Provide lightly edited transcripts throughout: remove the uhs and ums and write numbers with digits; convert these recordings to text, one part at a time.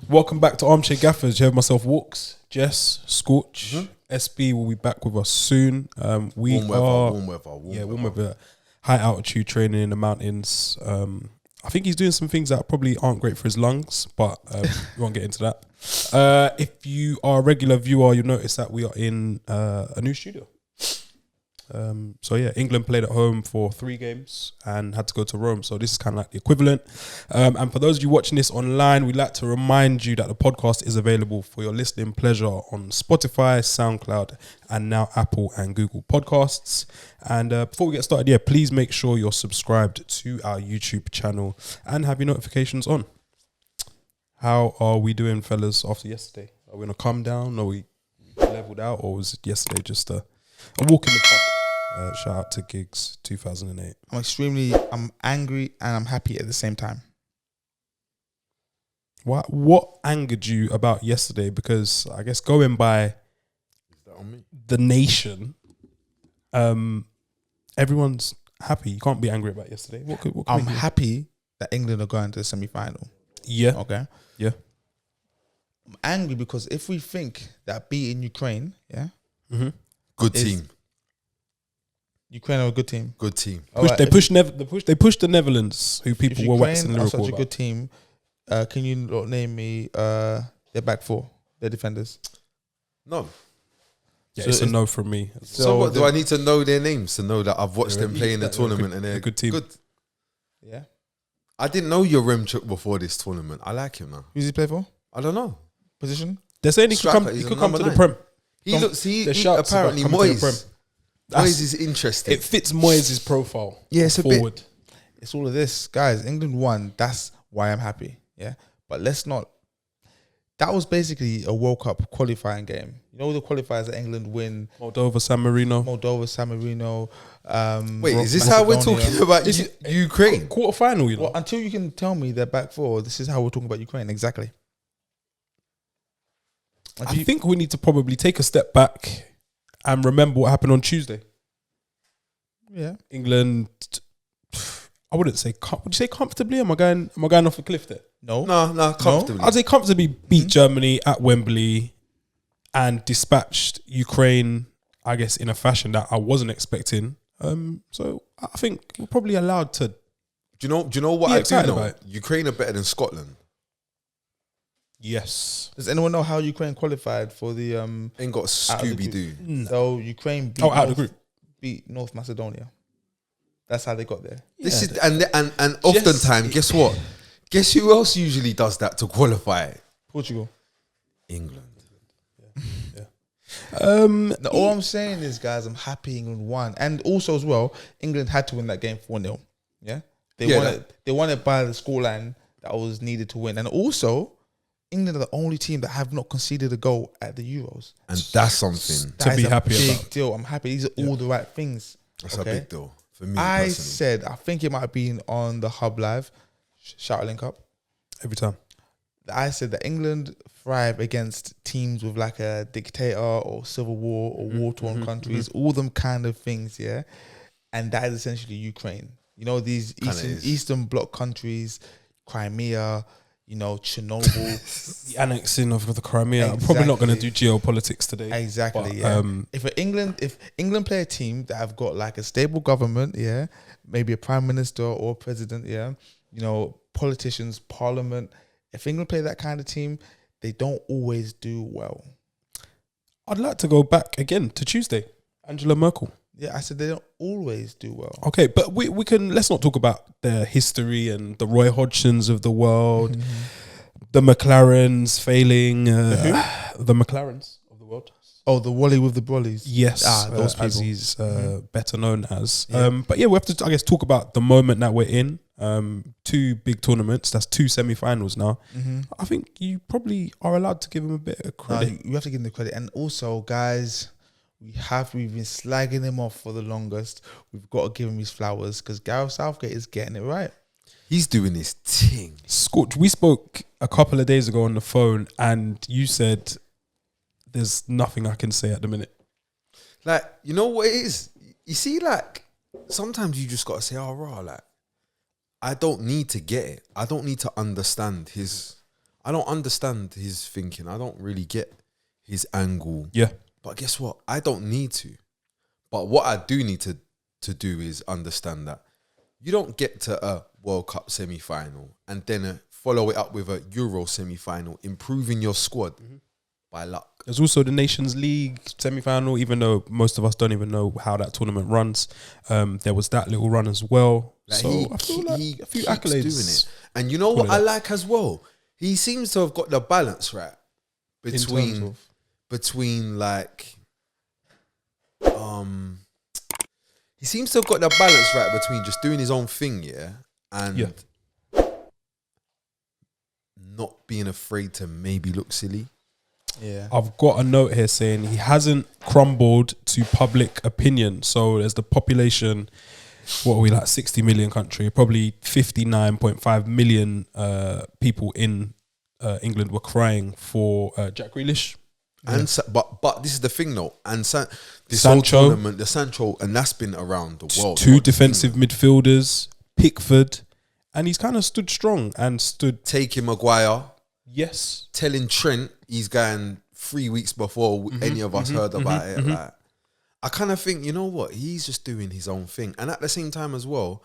Welcome back to Armchair Gaffers. You have myself, Walks, Jess, Scorch, SB will be back with us soon. Warm weather. High altitude training in the mountains. I think he's doing some things that probably aren't great for his lungs, but we won't get into that. If you are a regular viewer, you'll notice that we are in a new studio. England played at home for 3 games and had to go to Rome. So this is kind of like the equivalent. And for those of you watching this online, we'd like to remind you that the podcast is available for your listening pleasure on Spotify, SoundCloud, and now Apple and Google Podcasts. And before we get started, please make sure you're subscribed to our YouTube channel and have your notifications on. How are we doing, fellas, after yesterday? Are we going to come down? Are we leveled out? Or was it yesterday just a walk in the park? Shout out to Gigs 2008. I'm angry and I'm happy at the same time. What angered you about yesterday? Because I guess going by the nation, everyone's happy. You can't be angry about yesterday. I'm happy that England are going to the semi-final. Yeah. Okay. Yeah. I'm angry because if we think that beating Ukraine, good team. Ukraine are a good team. Good team. They pushed the Netherlands, who people were waxing lyrical such a about. good team. Can you name me their back four, their defenders? No. Yeah, so it's a no from me. So what, do I need to know their names to know that I've watched them play in the tournament and they're a good team? Good. Yeah. I didn't know your Remchuk before this tournament. I like him now. Who's he play for? I don't know. Position? They're saying he could come to the Prem. He apparently Moyes. Moyes is interesting. It fits Moyes' profile. Yeah, it's forward. A bit. It's all of this, guys. England won. That's why I'm happy. Yeah, but let's not. That was basically a World Cup qualifying game. You know the qualifiers that England win. Moldova, San Marino. Wait, is this how we're talking about Ukraine? Quarter final, you know. Well, until you can tell me their back four, this is how we're talking about Ukraine. Exactly. I think we need to probably take a step back and remember what happened on Tuesday. Yeah. England, I wouldn't say, would you say comfortably? Am I going off the cliff there? No, comfortably. I'd say comfortably beat Germany at Wembley and dispatched Ukraine, I guess, in a fashion that I wasn't expecting. So I think we're probably allowed to. Do you know what I do know? Ukraine are better than Scotland. Yes. Does anyone know how Ukraine qualified for the Ain't got Scooby Doo. No. So Ukraine beat out of the group. Beat North Macedonia. That's how they got there. This is and oftentimes, guess what? Guess who else usually does that to qualify? Portugal. England. All I'm saying is, guys, I'm happy England won. And also as well, England had to win that game 4-0. Yeah? They won it by the scoreline that was needed to win. And also, England are the only team that have not conceded a goal at the Euros. And that's something to be happy about. Big deal. I'm happy. These are all the right things. That's a big deal for me. I think it might have been on the Hub Live, Shout Link Up. Every time. I said that England thrive against teams with like a dictator or civil war or war-torn countries, all them kind of things, yeah? And that is essentially Ukraine. You know, these Eastern Bloc countries, Crimea, Chernobyl. The annexing of the Crimea. Exactly. I'm probably not going to do geopolitics today. Exactly, but, If England play a team that have got like a stable government, yeah, maybe a prime minister or president, yeah, politicians, parliament, if England play that kind of team, they don't always do well. I'd like to go back again to Tuesday. Angela Merkel. Yeah, I said they don't always do well. Okay, but we can, let's not talk about their history and the Roy Hodgsons of the world, the McLarens failing, the McLarens of the world. Oh, the Wally with the Brollies. Yes, those people. as he's better known as. Yeah. But yeah, we have to, I guess, talk about the moment that we're in. 2 big tournaments. That's 2 semi-finals now. I think you probably are allowed to give him a bit of credit. You have to give him the credit. And also, guys, we've been slagging him off for the longest. We've got to give him his flowers because Gareth Southgate is getting it right. He's doing his thing. Scorch, we spoke a couple of days ago on the phone and you said there's nothing I can say at the minute. Like, you know what it is? You see, like, sometimes you just got to say, oh, raw, like, I don't need to get it. I don't need to understand his I don't understand his thinking. I don't really get his angle. Yeah. But guess what? I don't need to. But what I do need to do is understand that you don't get to a World Cup semi-final and then follow it up with a Euro semi-final, improving your squad by luck. There's also the Nations League semi-final, even though most of us don't even know how that tournament runs. There was that little run as well. Like So I feel like a few accolades doing it. And you know what I like as well? He seems to have got the balance right between like he seems to have got the balance right between just doing his own thing, and not being afraid to maybe look silly. Yeah. I've got a note here saying he hasn't crumbled to public opinion. So there's the population, what are we, like 60 million country, probably 59.5 million people in England were crying for Jack Grealish. And but this is the thing though, and this Sancho, whole tournament, the Sancho, and that's been around the world. Two defensive midfielders, Pickford, and he's kind of stood strong and stood. Taking Maguire, Yes, telling Trent he's going 3 weeks before any of us heard about it. Like, I kind of think, you know what, he's just doing his own thing, and at the same time as well,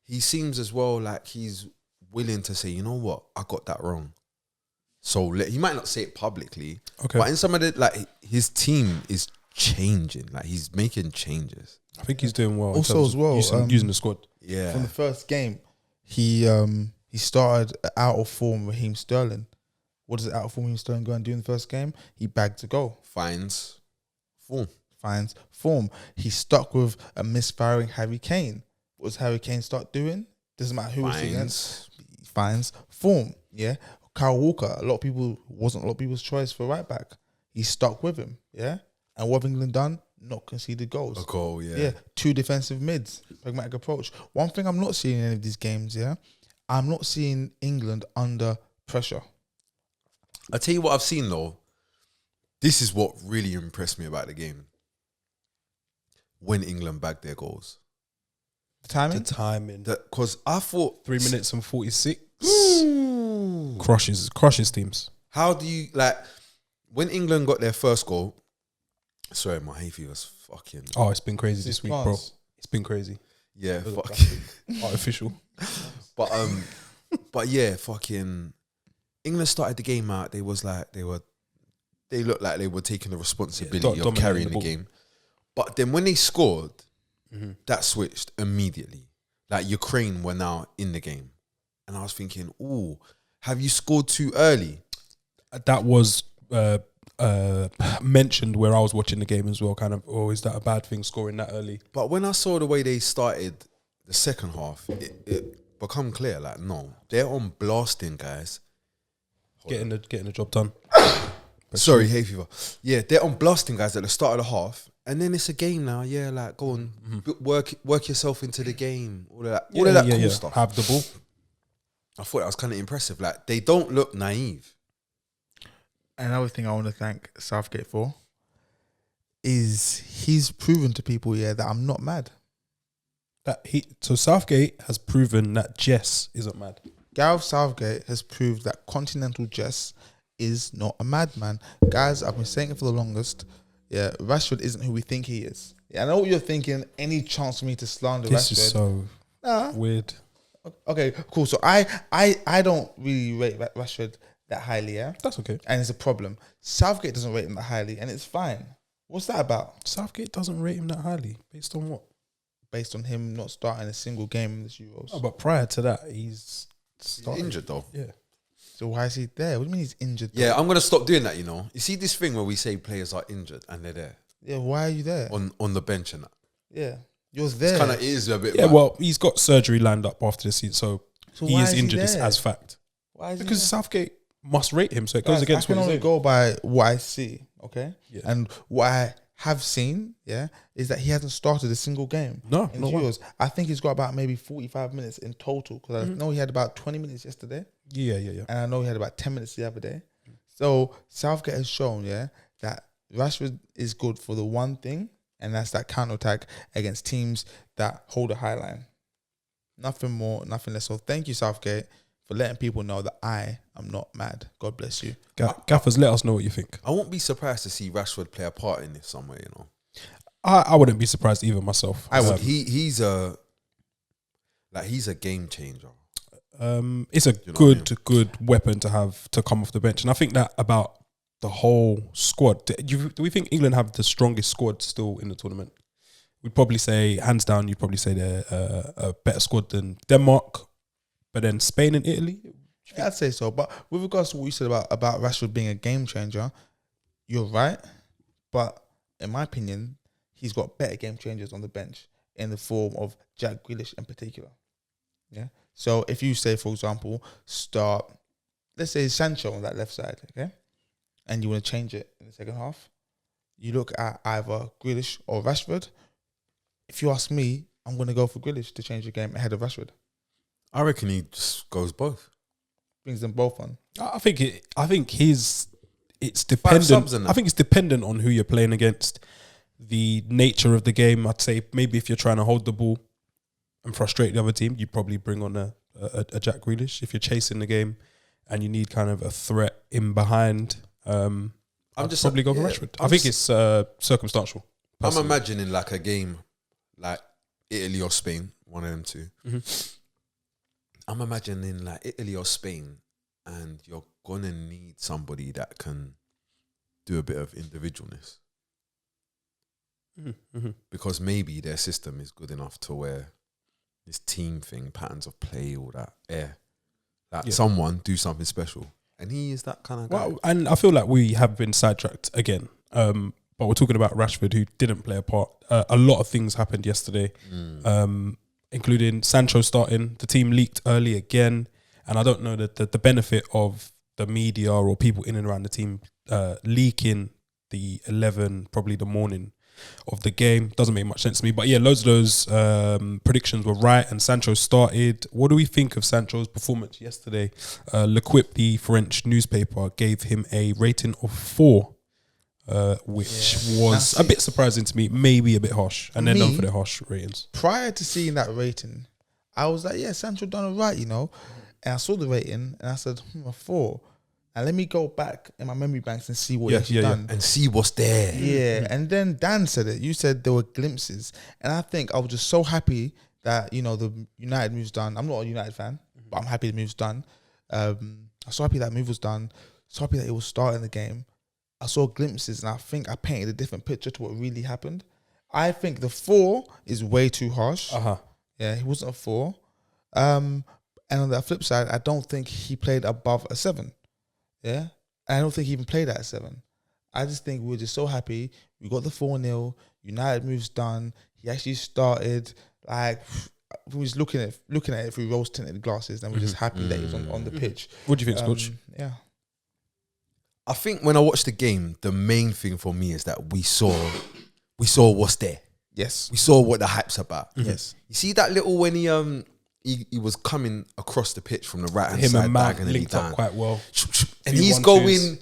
he seems as well like he's willing to say, you know what, I got that wrong. So he might not say it publicly, okay, but in some of the, like, his team is changing. Like, he's making changes. I think he's doing well. Also as well, using the squad. Yeah. From the first game, he started out of form Raheem Sterling. What does out of form Raheem Sterling go and do in the first game? He bagged a goal. Finds form. He stuck with a misfiring Harry Kane. What does Harry Kane start doing? Doesn't matter who it's against. He finds form. Yeah. Kyle Walker, wasn't a lot of people's choice for right back. He stuck with him. Yeah. And what have England done? Not conceded goals. A goal, yeah. Yeah. Two defensive mids. Pragmatic approach. One thing I'm not seeing in any of these games, I'm not seeing England under pressure. I tell you what I've seen though. This is what really impressed me about the game. When England bagged their goals. The timing? Because I thought 3 minutes and 46. Crushes teams. How do you, like, when England got their first goal, sorry, my hay fever's fucking... Oh, it's been crazy this week, bro. It's been crazy. Yeah, fucking... Artificial. But yeah, fucking... England started the game out, they looked like they were taking the responsibility of carrying the game. But then when they scored, that switched immediately. Like, Ukraine were now in the game. And I was thinking, ooh, have you scored too early? That was mentioned where I was watching the game as well, kind of, is that a bad thing, scoring that early? But when I saw the way they started the second half, it become clear, like, no, they're on blasting, guys. Getting the job done. Sorry, hay fever. Yeah, they're on blasting, guys, at the start of the half. And then it's a game now, yeah, like, go on, work yourself into the game, all of that cool stuff. Have the ball. I thought that was kind of impressive. Like, they don't look naive. Another thing I want to thank Southgate for is he's proven to people, that I'm not mad. So Southgate has proven that Jess isn't mad. Gareth Southgate has proved that continental Jess is not a madman. Guys, I've been saying it for the longest. Yeah, Rashford isn't who we think he is. Yeah, I know what you're thinking. Any chance for me to slander This Rashford? is so weird. Okay, cool. So I don't really rate Rashford that highly, yeah? That's okay. And it's a problem. Southgate doesn't rate him that highly, and it's fine. What's that about? Southgate doesn't rate him that highly. Based on what? Based on him not starting a single game in this Euros. Oh, but prior to that, he's injured though. Yeah. So why is he there? What do you mean he's injured? Yeah, I'm going to stop doing that, you know. You see this thing where we say players are injured and they're there. Yeah, why are you there? On the bench and that. Yeah. You're there. It's kind of is a bit. Yeah, well, he's got surgery lined up after the season, so he is injured as fact. Why is because Southgate must rate him, so it goes against what I can he's only go by what I see, okay? Yeah. And what I have seen, is that he hasn't started a single game. No, in not Euros. I think he's got about maybe 45 minutes in total, because I know he had about 20 minutes yesterday. Yeah. And I know he had about 10 minutes the other day. So Southgate has shown, that Rashford is good for the one thing, and that's that counter-attack against teams that hold a high line. Nothing more, nothing less. So thank you, Southgate. for letting people know that I am not mad. God bless you. Gaffers, let us know what you think. I won't be surprised to see Rashford play a part in this somewhere. I wouldn't be surprised either myself. I would. He's a game changer. It's a good weapon to have to come off the bench, and I think that about the whole squad. Do we think England have the strongest squad still in the tournament? We'd probably say, hands down, you'd probably say they're a better squad than Denmark, but then Spain and Italy. Yeah, I'd say so. But with regards to what you said about Rashford being a game changer, you're right. But in my opinion, he's got better game changers on the bench in the form of Jack Grealish in particular. Yeah. So if you say, for example, start, let's say Sancho on that left side, okay, and you want to change it in the second half, you look at either Grealish or Rashford. If you ask me, I'm going to go for Grealish to change the game ahead of Rashford. I reckon he just goes both. Brings them both on. I think it's dependent. I think it's dependent on who you're playing against, the nature of the game. I'd say maybe if you're trying to hold the ball and frustrate the other team, you probably bring on a Jack Grealish. If you're chasing the game and you need kind of a threat in behind, I'd probably go for Rashford. I think it's circumstantial. Personally. I'm imagining like a game like Italy or Spain, one of them two. Mm-hmm. I'm imagining like Italy or Spain, and you're gonna need somebody that can do a bit of individualness. Mm-hmm. Because maybe their system is good enough to where this team thing, patterns of play, all that, someone do something special. And he is that kind of guy. Well, and I feel like we have been sidetracked again. But we're talking about Rashford, who didn't play a part. A lot of things happened yesterday, including Sancho starting. The team leaked early again. And I don't know that the benefit of the media or people in and around the team leaking the 11, probably the morning of the game. Doesn't make much sense to me. But yeah, loads of those predictions were right, and Sancho started. What do we think of Sancho's performance yesterday? L'Equipe, the French newspaper, gave him a rating of 4. Which was a bit surprising to me, maybe a bit harsh, and they're known for their harsh ratings. Prior to seeing that rating, I was like, yeah, Sancho done all right, And I saw the rating and I said, a 4. And let me go back in my memory banks and see what he's done. And see what's there. Yeah, and then Dan said it. You said there were glimpses. And I think I was just so happy that, the United move's done. I'm not a United fan, but I'm happy the move's done. I'm so happy that move was done. So happy that it was starting the game. I saw glimpses, and I think I painted a different picture to what really happened. I think the 4 is way too harsh. Yeah, he wasn't a 4. And on the flip side, I don't think he played above a 7. Yeah, I don't think he even played at a 7. I just think we were just so happy. We got the 4-0. United moves done. He actually started. Like, we was looking at it through rose tinted glasses, and we're just happy that he was on the pitch. What do you think, Coach? Yeah. I think when I watched the game, the main thing for me is that we saw what's there. Yes. We saw what the hype's about. Mm-hmm. Yes. You see that little when he was coming across the pitch from the right hand side, him and Mount linked up quite well, and he's going,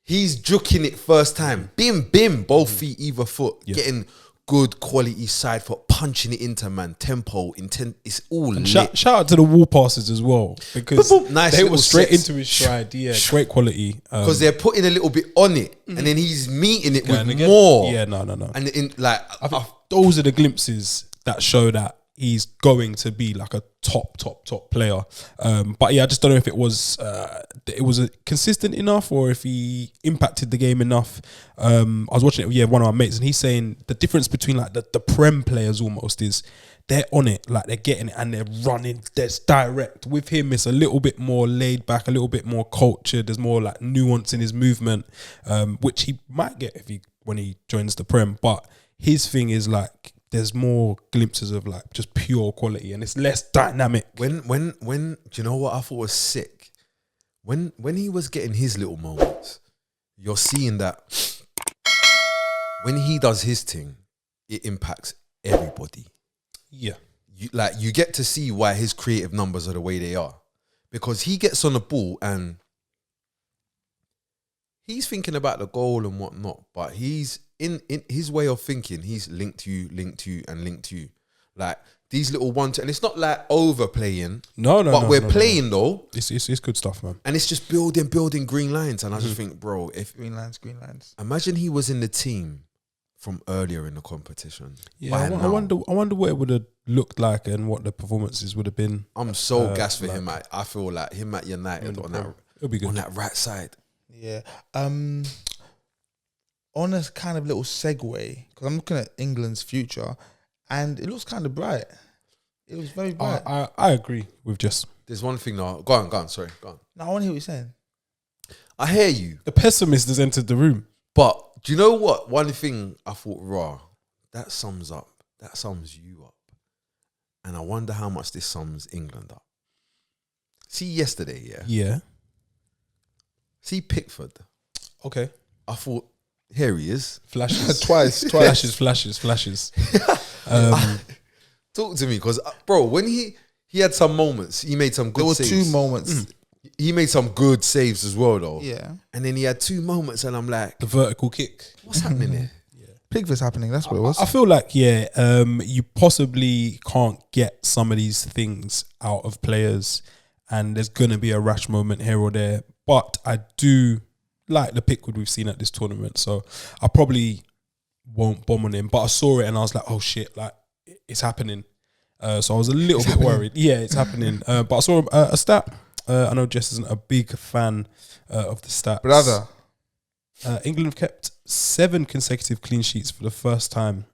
he's juking it first time, bim, both feet, either foot, getting good quality side foot, punching it into man, tempo, intent. It's all lit. Shout out to the wall passes as well, because nice, they were straight into his stride. Yeah, great quality. Because they're putting a little bit on it, and then he's meeting it with more. Yeah, no. And I think those are the glimpses that show that he's going to be like a top player. But yeah, I just don't know if it was consistent enough, or if he impacted the game enough. I was watching it with one of my mates, and he's saying the difference between like the Prem players almost is they're on it, like they're getting it and they're running, that's direct. With him, it's a little bit more laid back, a little bit more cultured. There's more like nuance in his movement, which he might get when he joins the Prem. But his thing is like, there's more glimpses of like just pure quality, and it's less dynamic. When do you know what I thought was sick? When he was getting his little moments, you're seeing that when he does his thing, it impacts everybody. Yeah. You get to see why his creative numbers are the way they are. Because he gets on the ball and he's thinking about the goal and whatnot, but he's in his way of thinking, he's linked you. Like these little and it's not like overplaying. But we're playing though. It's good stuff, man. And it's just building green lines. And I just think, bro, if green lines. Imagine he was in the team from earlier in the competition. Yeah, I wonder what it would have looked like and what the performances would have been. I'm so gassed for him. I feel like him at United it'll be good on that right side. Yeah. On a kind of little segue, because I'm looking at England's future, and it looks kind of bright. It was very bright. I agree with just. There's one thing now. Go on. Sorry, go on. No, I want to hear what you're saying. I hear you. The pessimist has entered the room. But do you know what? One thing I thought, that sums you up. And I wonder how much this sums England up. See yesterday, yeah? Yeah. See Pickford. Okay. I thought, here he is. Flashes. Twice. Flashes. Talk to me, because, bro, when he had some moments, he made some good saves. There were 2 moments. He made some good saves as well, though. Yeah. And then he had 2 moments, and I'm like, The vertical kick. what's happening here? Pickford's happening, that's what it was. I feel like, you possibly can't get some of these things out of players, and there's going to be a rash moment here or there. But I do like the Pickford we've seen at this tournament, so I probably won't bomb on him. But I saw it and I was like, oh shit, like it's happening. So I was a little bit worried. Yeah, it's happening. But I saw a stat. I know Jess isn't a big fan of the stats. Brother. England have kept 7 consecutive clean sheets for the first time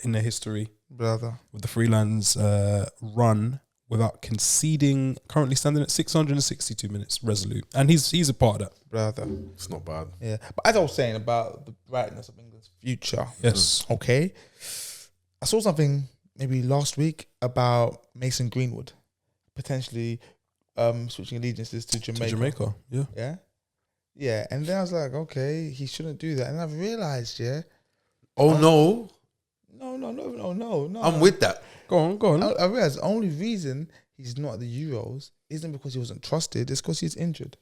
in their history. Brother. With the Freelands run without conceding, currently standing at 662 minutes resolute. And he's a part of that. Brother. It's not bad. Yeah. But as I was saying about the brightness of England's future. Yes. Okay. I saw something maybe last week about Mason Greenwood potentially switching allegiances to Jamaica. Yeah. Yeah. Yeah. And then I was like, okay, he shouldn't do that. And I've realised, Oh, no. No. I'm with that. Go on. I realised the only reason he's not at the Euros isn't because he wasn't trusted, it's because he's injured.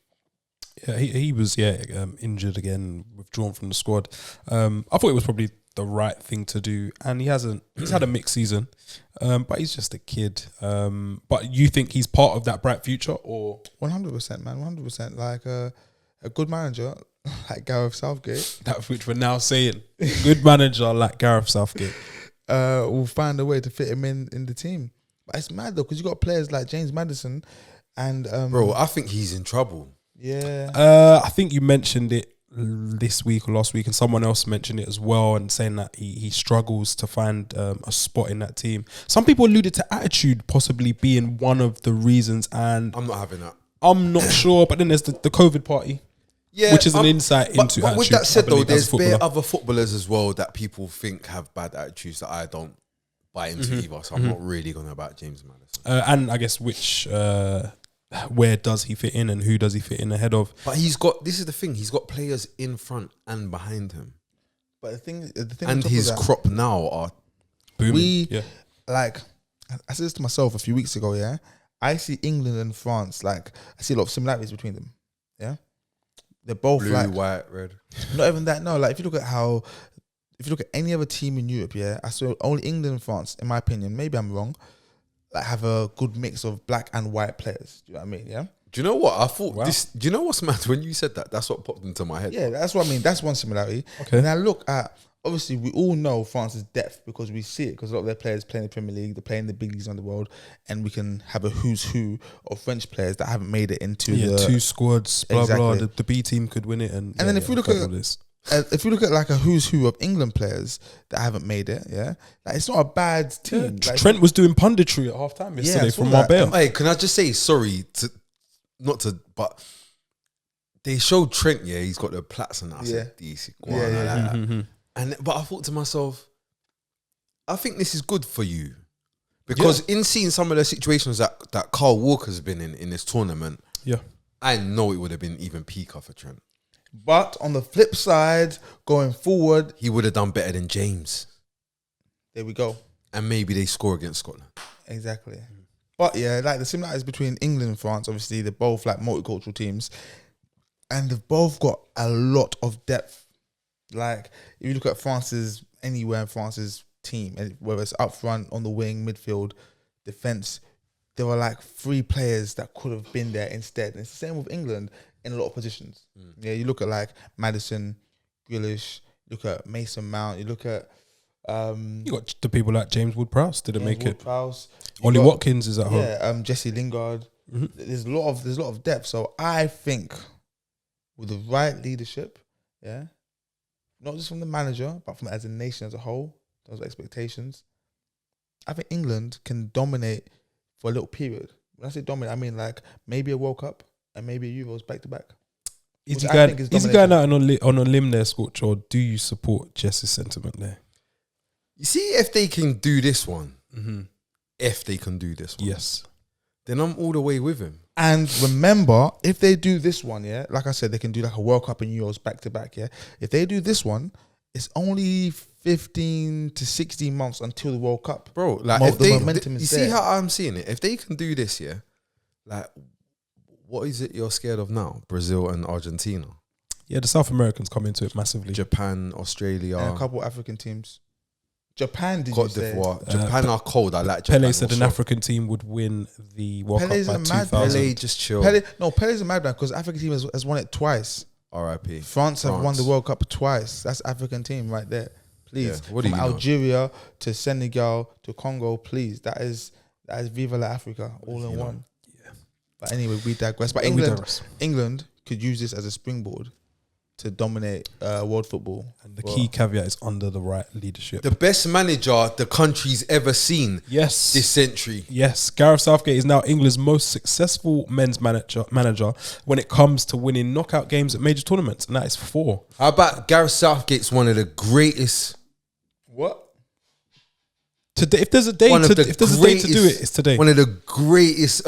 Yeah, he was injured again, withdrawn from the squad. I thought it was probably the right thing to do, and he's had a mixed season, but he's just a kid. But you think he's part of that bright future, or 100%, man, 100%. Like a good manager like Gareth Southgate, that which we're now saying, good manager like Gareth Southgate will find a way to fit him in the team. But it's mad though, because you got players like James Maddison and bro, I think he's in trouble. Yeah. I think you mentioned it this week or last week, and someone else mentioned it as well, and saying that he struggles to find a spot in that team. Some people alluded to attitude possibly being one of the reasons, and I'm not having that. I'm not sure. But then there's the COVID party, which is an insight into attitude. But with that said, though, there's bare other footballers as well that people think have bad attitudes that I don't buy into either. So I'm not really going to back James Maddison. And I guess where does he fit in, and who does he fit in ahead of? But this is the thing, he's got players in front and behind him. But the thing and his crop now are booming. Like, I said this to myself a few weeks ago, I see England and France, like, I see a lot of similarities between them, They're both blue, like white, red. Not even that, no. Like, if you look at any other team in Europe, I saw only England and France, in my opinion, maybe I'm wrong, like have a good mix of black and white players. Do you know what I mean? Yeah. Do you know what I thought? Wow. Do you know what's mad when you said that? That's what popped into my head. Yeah, that's what I mean. That's one similarity. Okay. And I look at, obviously, we all know France's depth because we see it, because a lot of their players play in the Premier League, they're playing the big leagues on the world, and we can have a who's who of French players that haven't made it into the 2 squads. Blah exactly. blah. The B team could win it, and then if we look at this. If you look at like a who's who of England players that haven't made it, like it's not a bad team. Yeah. Like, Trent was doing punditry at half time yesterday from Marbella. Hey, can I just say sorry but they showed Trent, he's got the plats and I said, but I thought to myself, I think this is good for you. Because in seeing some of the situations that Carl Walker's been in this tournament, I know it would have been even peaker for Trent. But on the flip side, going forward, he would have done better than James. There we go. And maybe they score against Scotland. Exactly. But like the similarities between England and France, obviously they're both like multicultural teams, and they've both got a lot of depth. Like if you look at anywhere in France's team, and whether it's up front, on the wing, midfield, defense, there were like 3 players that could have been there instead. And it's the same with England in a lot of positions. Yeah, you look at like Maddison, Grealish, look at Mason Mount, you look at you got the people like James Ward-Prowse didn't make it. Prowse. Ollie Watkins is at home. Yeah, Jesse Lingard. There's a lot of depth. So I think with the right leadership, yeah, not just from the manager, but from as a nation as a whole, those expectations, I think England can dominate for a little period. When I say dominate, I mean like maybe a World Cup and maybe a Euros back to back. Is he going out on a limb there, Scorch, or do you support Jess's sentiment there? You see, if they can do this one, if they can do this one, yes, then I'm all the way with him. And remember, if they do this one, yeah, like I said, they can do like a World Cup and Euros back to back, yeah. If they do this one, it's only 15 to 16 months until the World Cup, bro. Like, if the momentum is there. You see how I'm seeing it? If they can do this, yeah, like, what is it you're scared of now? Brazil and Argentina. Yeah, the South Americans come into it massively. Japan, Australia, and a couple African teams. Japan, did Côte you say? d'Ivoire. Japan are cold. I like Japan. Pele said an African team would win the World Cup by 2000. Pele just chill. Pele's a madman because African team has won it twice. R.I.P. France have won the World Cup twice. That's African team right there. Please, yeah. From Algeria to Senegal to Congo, please. That is Viva la Africa all in one. Yeah. But anyway, we digress. But England could use this as a springboard to dominate world football. And the key caveat is under the right leadership. The best manager the country's ever seen this century. Yes. Gareth Southgate is now England's most successful men's manager when it comes to winning knockout games at major tournaments, and that is 4. How about Gareth Southgate's one of the greatest... What? Today, if there's a day to do it, it's today. One of the greatest...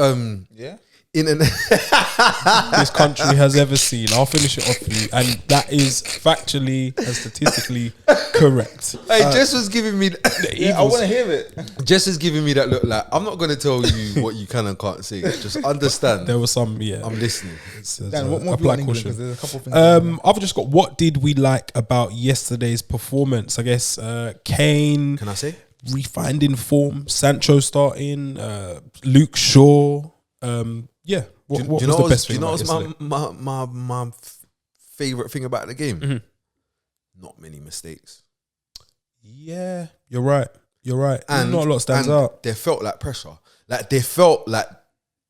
this country has ever seen. I'll finish it off for you, and that is factually and statistically correct. Hey, Jess was giving me. I want to hear it. Jess is giving me that look. Like, I'm not going to tell you what you can and can't say. Just understand. There was some. Yeah, I'm listening. Dan, what more apply caution? Because there's a couple of things. I've just got. What did we like about yesterday's performance? I guess Kane. Can I say refinding form? Sancho starting. Luke Shaw. Yeah. What was the best thing? Do you know what's my favorite thing about the game? Not many mistakes. Yeah, you're right. And not a lot stands out. There felt like pressure. Like, they felt like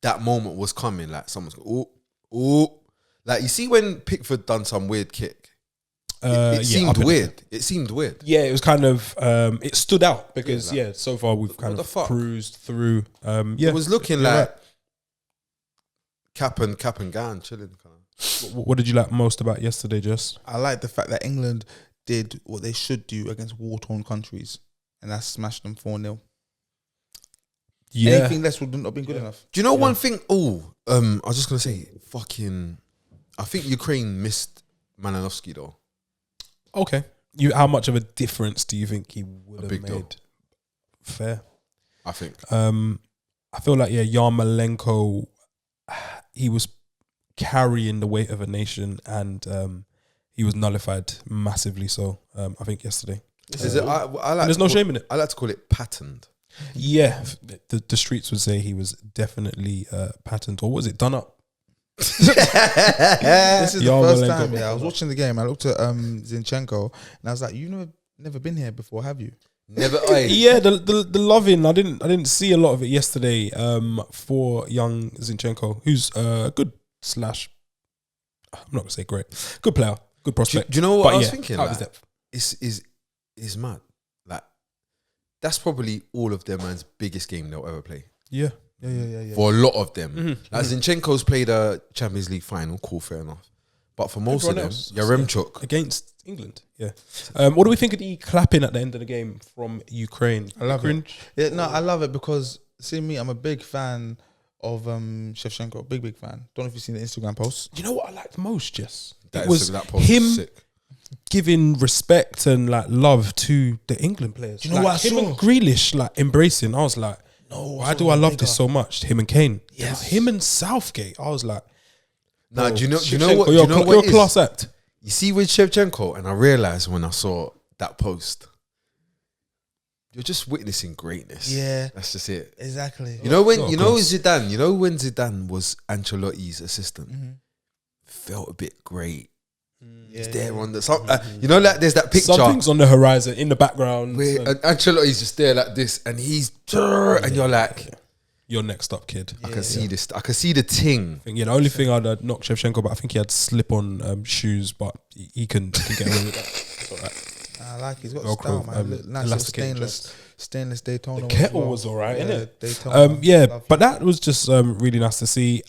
that moment was coming. Like, someone's going, oh. Like, you see when Pickford done some weird kick? It seemed weird. It seemed weird. Yeah, it was kind of, it stood out because, so far we've kind of cruised through. It was looking like... Right. Cap and gown, chilling. What did you like most about yesterday, Jess? I like the fact that England did what they should do against war-torn countries, and that's smashed them 4-0. Yeah. Anything less would not have been good enough. Do you know one thing? I was just going to say, I think Ukraine missed Malinovsky though. Okay. How much of a difference do you think he would have made? Deal. Fair. I think. I feel like, Yarmolenko... he was carrying the weight of a nation, and he was nullified massively. So I think yesterday. There's no shame in it. I like to call it patterned. Yeah, the streets would say he was definitely patterned, or was it done up? This is the first time. I was watching the game. I looked at Zinchenko, and I was like, "You've never been here before, have you?" Never. Yeah, the loving. I didn't see a lot of it yesterday. For young Zinchenko, who's good / I'm not gonna say great, good player, good prospect. Do you know what I was thinking? Like, is mad. Like, that's probably all of their man's biggest game they'll ever play. Yeah. For a lot of them, like Zinchenko's played a Champions League final. Cool, fair enough. But for most of them, Yaremchuk against England. Yeah. What do we think of the clapping at the end of the game from Ukraine? I love it. Yeah, no, I love it because, see me, I'm a big fan of Shevchenko. Big fan. Don't know if you've seen the Instagram posts. You know what I liked most, Jess? That post him giving respect and like love to the England players. Do you know what I saw? Him and Grealish like embracing. I was like, why do I love this so much? Him and Kane. Yes. Him and Southgate. I was like, nah, do you know what? You're a class act. You see with Shevchenko, and I realised when I saw that post, you're just witnessing greatness. Yeah, that's just it. Exactly. You know when Zidane. You know when Zidane was Ancelotti's assistant, felt a bit great. He's there on the you know, like there's that picture. Something's on the horizon in the background. Where Ancelotti's just there like this, and he's and you're like, you're next up, kid. I can see this. I can see the ting. The only thing I'd knock Shevchenko, but I think he had slip-on shoes, but he can get away with that. All right. I like he's got Velcro, style, man. Nice stainless Daytona. The kettle was alright, innit? Daytona. But that was just really nice to see.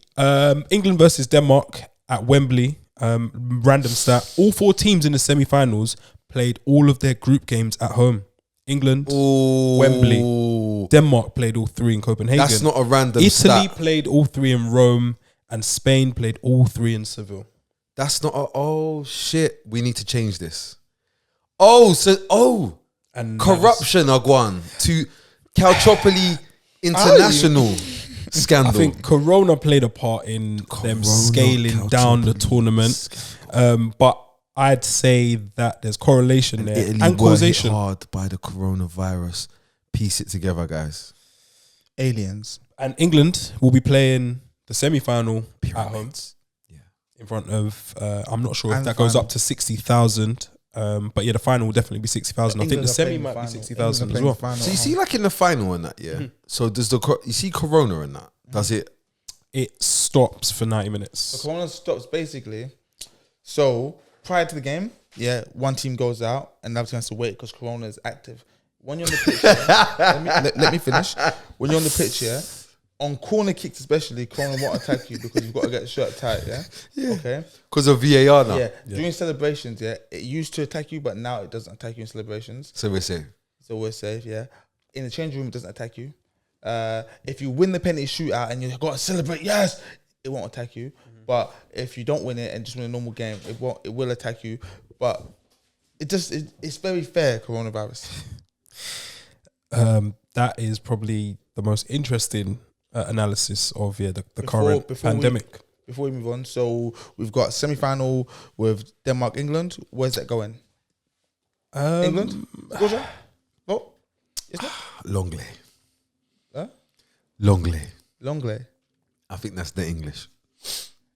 England versus Denmark at Wembley. Random stat: all 4 teams in the semi-finals played all of their group games at home. England, Wembley. Denmark played all 3 in Copenhagen. That's not a random Italy stat. played all 3 in Rome, and Spain played all 3 in Seville. That's not oh shit. We need to change this. And corruption, Agwan, to Calciopoli International scandal. I think Corona played a part in them scaling down the tournament. But I'd say that there's correlation there Italy and causation. Were hit hard by the coronavirus. Piece it together, guys. Aliens. And England will be playing the semi-final at home. Yeah, in front of I'm not sure if that goes up to 60,000. But yeah, the final will definitely be 60,000. I think the semi might be 60,000 as well. So you see, like in the final and that, So does you see Corona in that? Does it? It stops for 90 minutes. So Corona stops basically. So prior to the game, one team goes out and the other team has to wait because Corona is active. When you're on the pitch, let me finish. When you're on the pitch, on corner kicks especially, Corona won't attack you because you've got to get the shirt tight, okay? Because of VAR now. During celebrations, it used to attack you, but now it doesn't attack you in celebrations. So we're safe. In the change room, it doesn't attack you. If you win the penalty shootout and you've got to celebrate, yes, it won't attack you. But if you don't win it and just win a normal game, it will attack you. But it's very fair, coronavirus. That is probably the most interesting analysis of the current pandemic. Before we move on, so we've got semi-final with Denmark, England. Where's that going? England? Georgia? Oh, is that? Longley. Huh? Longley. I think that's the English.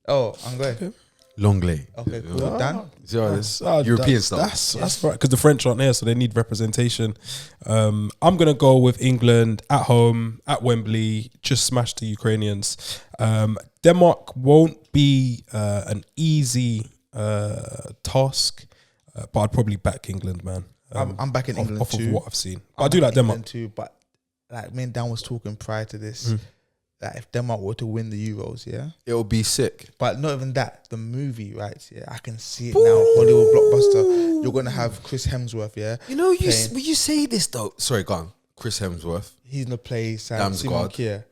Oh, Anglais. Okay. Longley. Okay, cool. Dan? European stuff. That's right, because the French aren't here, so they need representation. I'm going to go with England at home, at Wembley, just smash the Ukrainians. Denmark won't be an easy task, but I'd probably back England, man. I'm backing England off too. Of what I've seen. But I do like Denmark too, but like me and Dan was talking prior to this, that if Denmark were to win the Euros, it'll be sick. But not even that, the movie rights, I can see it now. Hollywood blockbuster. You're gonna have Chris Hemsworth, You know, you say this though. Sorry, go on. Chris Hemsworth. He's gonna play Simon Kier.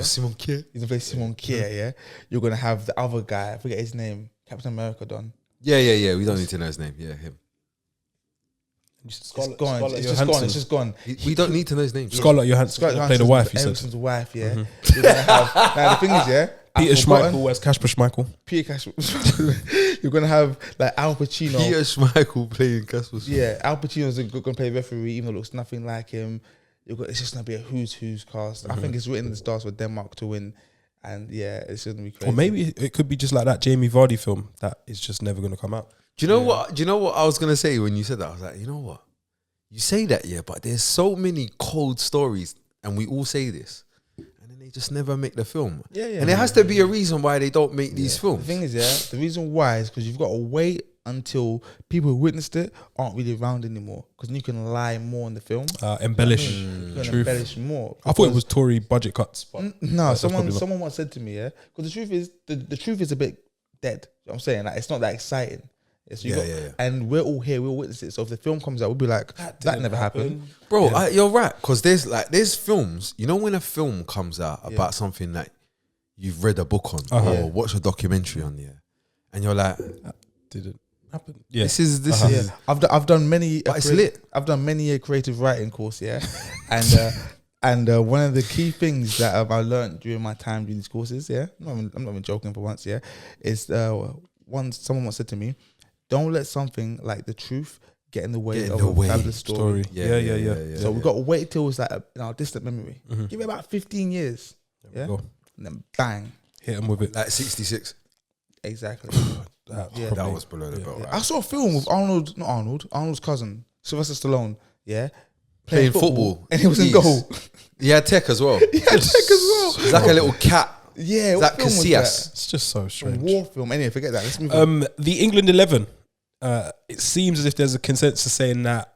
Simon Kier. He's gonna play Simon Kier. You're gonna have the other guy. I forget his name. Captain America done. Yeah. We don't need to know his name. Yeah, him. It's just gone. We don't need to know his name. Scarlett Johansson play the wife, you said. Everton's wife, You're gonna have, now the thing is, Peter Schmeichel, where's Kasper Schmeichel? You're gonna have like Al Pacino. Peter Schmeichel playing Kasper Schmeichel. Yeah, Al Pacino's gonna play referee, even though it looks nothing like him. It's just gonna be a who's cast. I think it's written in the stars for Denmark to win. And it's gonna be crazy. Or maybe it could be just like that Jamie Vardy film that is just never gonna come out. Do you know what? Do you know what I was gonna say when you said that? I was like, you know what? You say that, but there's so many cold stories, and we all say this, and then they just never make the film. And there has to be a reason why they don't make these films. The thing is, the reason why is because you've got to wait until people who witnessed it aren't really around anymore, because then you can lie more in the film. Embellish. You can embellish more. I thought it was Tory budget cuts. But no, someone once said to me, because the truth is, the truth is a bit dead. You know what I'm saying? Like, it's not that exciting. And we're all here, we all witness it. So if the film comes out, we'll be like, that never happened. Bro, you're right. Because there's films, you know, when a film comes out about something that you've read a book on or watched a documentary on, and you're like, that didn't happen. This is. I've done many. But it's lit. I've done many a creative writing course, and one of the key things that I learned during my time doing these courses, I'm not even joking for once, is someone once said to me, don't let something like the truth get in the way of a fabulous story. Yeah. So we've got to wait till it's like in our distant memory. Give it about 15 years. Yeah. And then bang. Hit him with it. Like 66. Exactly. That was below the belt. Yeah. I saw a film with Arnold's cousin, Sylvester Stallone. Yeah. Playing football. And he was in goal. He had tech as well. It's like a little cat. Yeah. It's like Casillas. It's just so strange. A war film. Anyway, forget that. Let's move on. The England 11. It seems as if there's a consensus saying that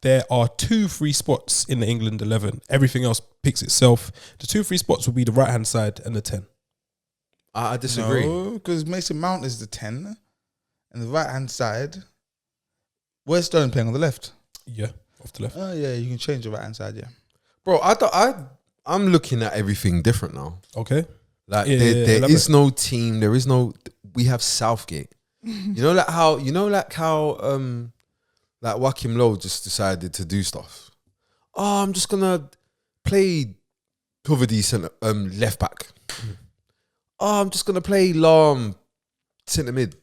there are 2 free spots in the England 11. Everything else picks itself. The 2 free spots will be the right-hand side and the 10. I disagree. No, because Mason Mount is the 10. And the right-hand side, where's Sterling playing on the left? Yeah, off the left. Oh, yeah, you can change the right-hand side, yeah. Bro, I'm looking at everything different now. Okay. Like there is no team. There is no. We have Southgate. You know, like how like Joachim Low just decided to do stuff. Oh, I'm just gonna play Tovadi left back. Oh, I'm just gonna play Lahm centre mid.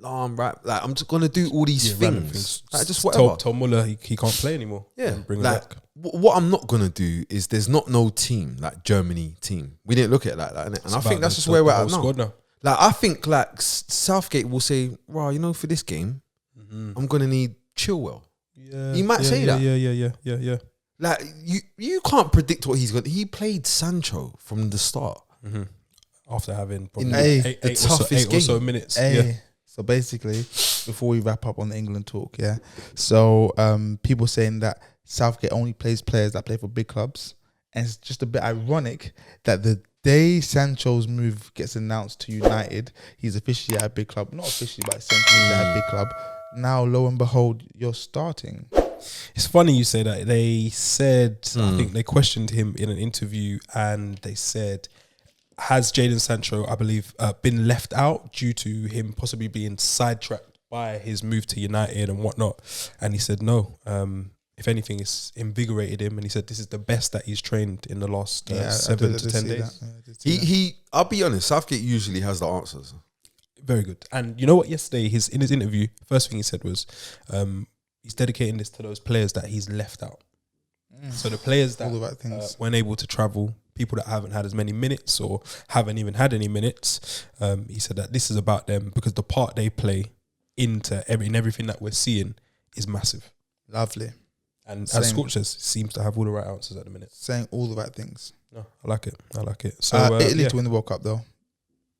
Lahm right. Like I'm just gonna do all these things. Like just whatever. Tom Muller, he can't play anymore. Yeah, bring him like back. What I'm not gonna do is there's no team like Germany team. We didn't look at it like that, innit? And I think that's just where we're at now. Like I think like Southgate will say, "Well, you know, for this game, I'm gonna need Chilwell." Yeah, he might say that. Yeah. Like you can't predict what he's going. He played Sancho from the start after having the toughest eight or so minutes. So basically, before we wrap up on the England talk, so people saying that Southgate only plays players that play for big clubs, and it's just a bit ironic that the day Sancho's move gets announced to United, he's officially at a big club. Not officially, but essentially he's at a big club. Now, lo and behold, you're starting. It's funny you say that. They said, I think they questioned him in an interview, and they said, has Jadon Sancho, I believe, been left out due to him possibly being sidetracked by his move to United and whatnot? And he said no. If anything, it's invigorated him, and he said this is the best that he's trained in the last 7 to 10 days. He I'll be honest, Southgate usually has the answers. Very good. And you know what? Yesterday, in his interview, first thing he said was, he's dedicating this to those players that he's left out. So the players that weren't able to travel, people that haven't had as many minutes or haven't even had any minutes, he said that this is about them because the part they play in everything that we're seeing is massive. Lovely. And as Scorch says, seems to have all the right answers at the minute. Saying all the right things. No, I like it. So Italy to win the World Cup though.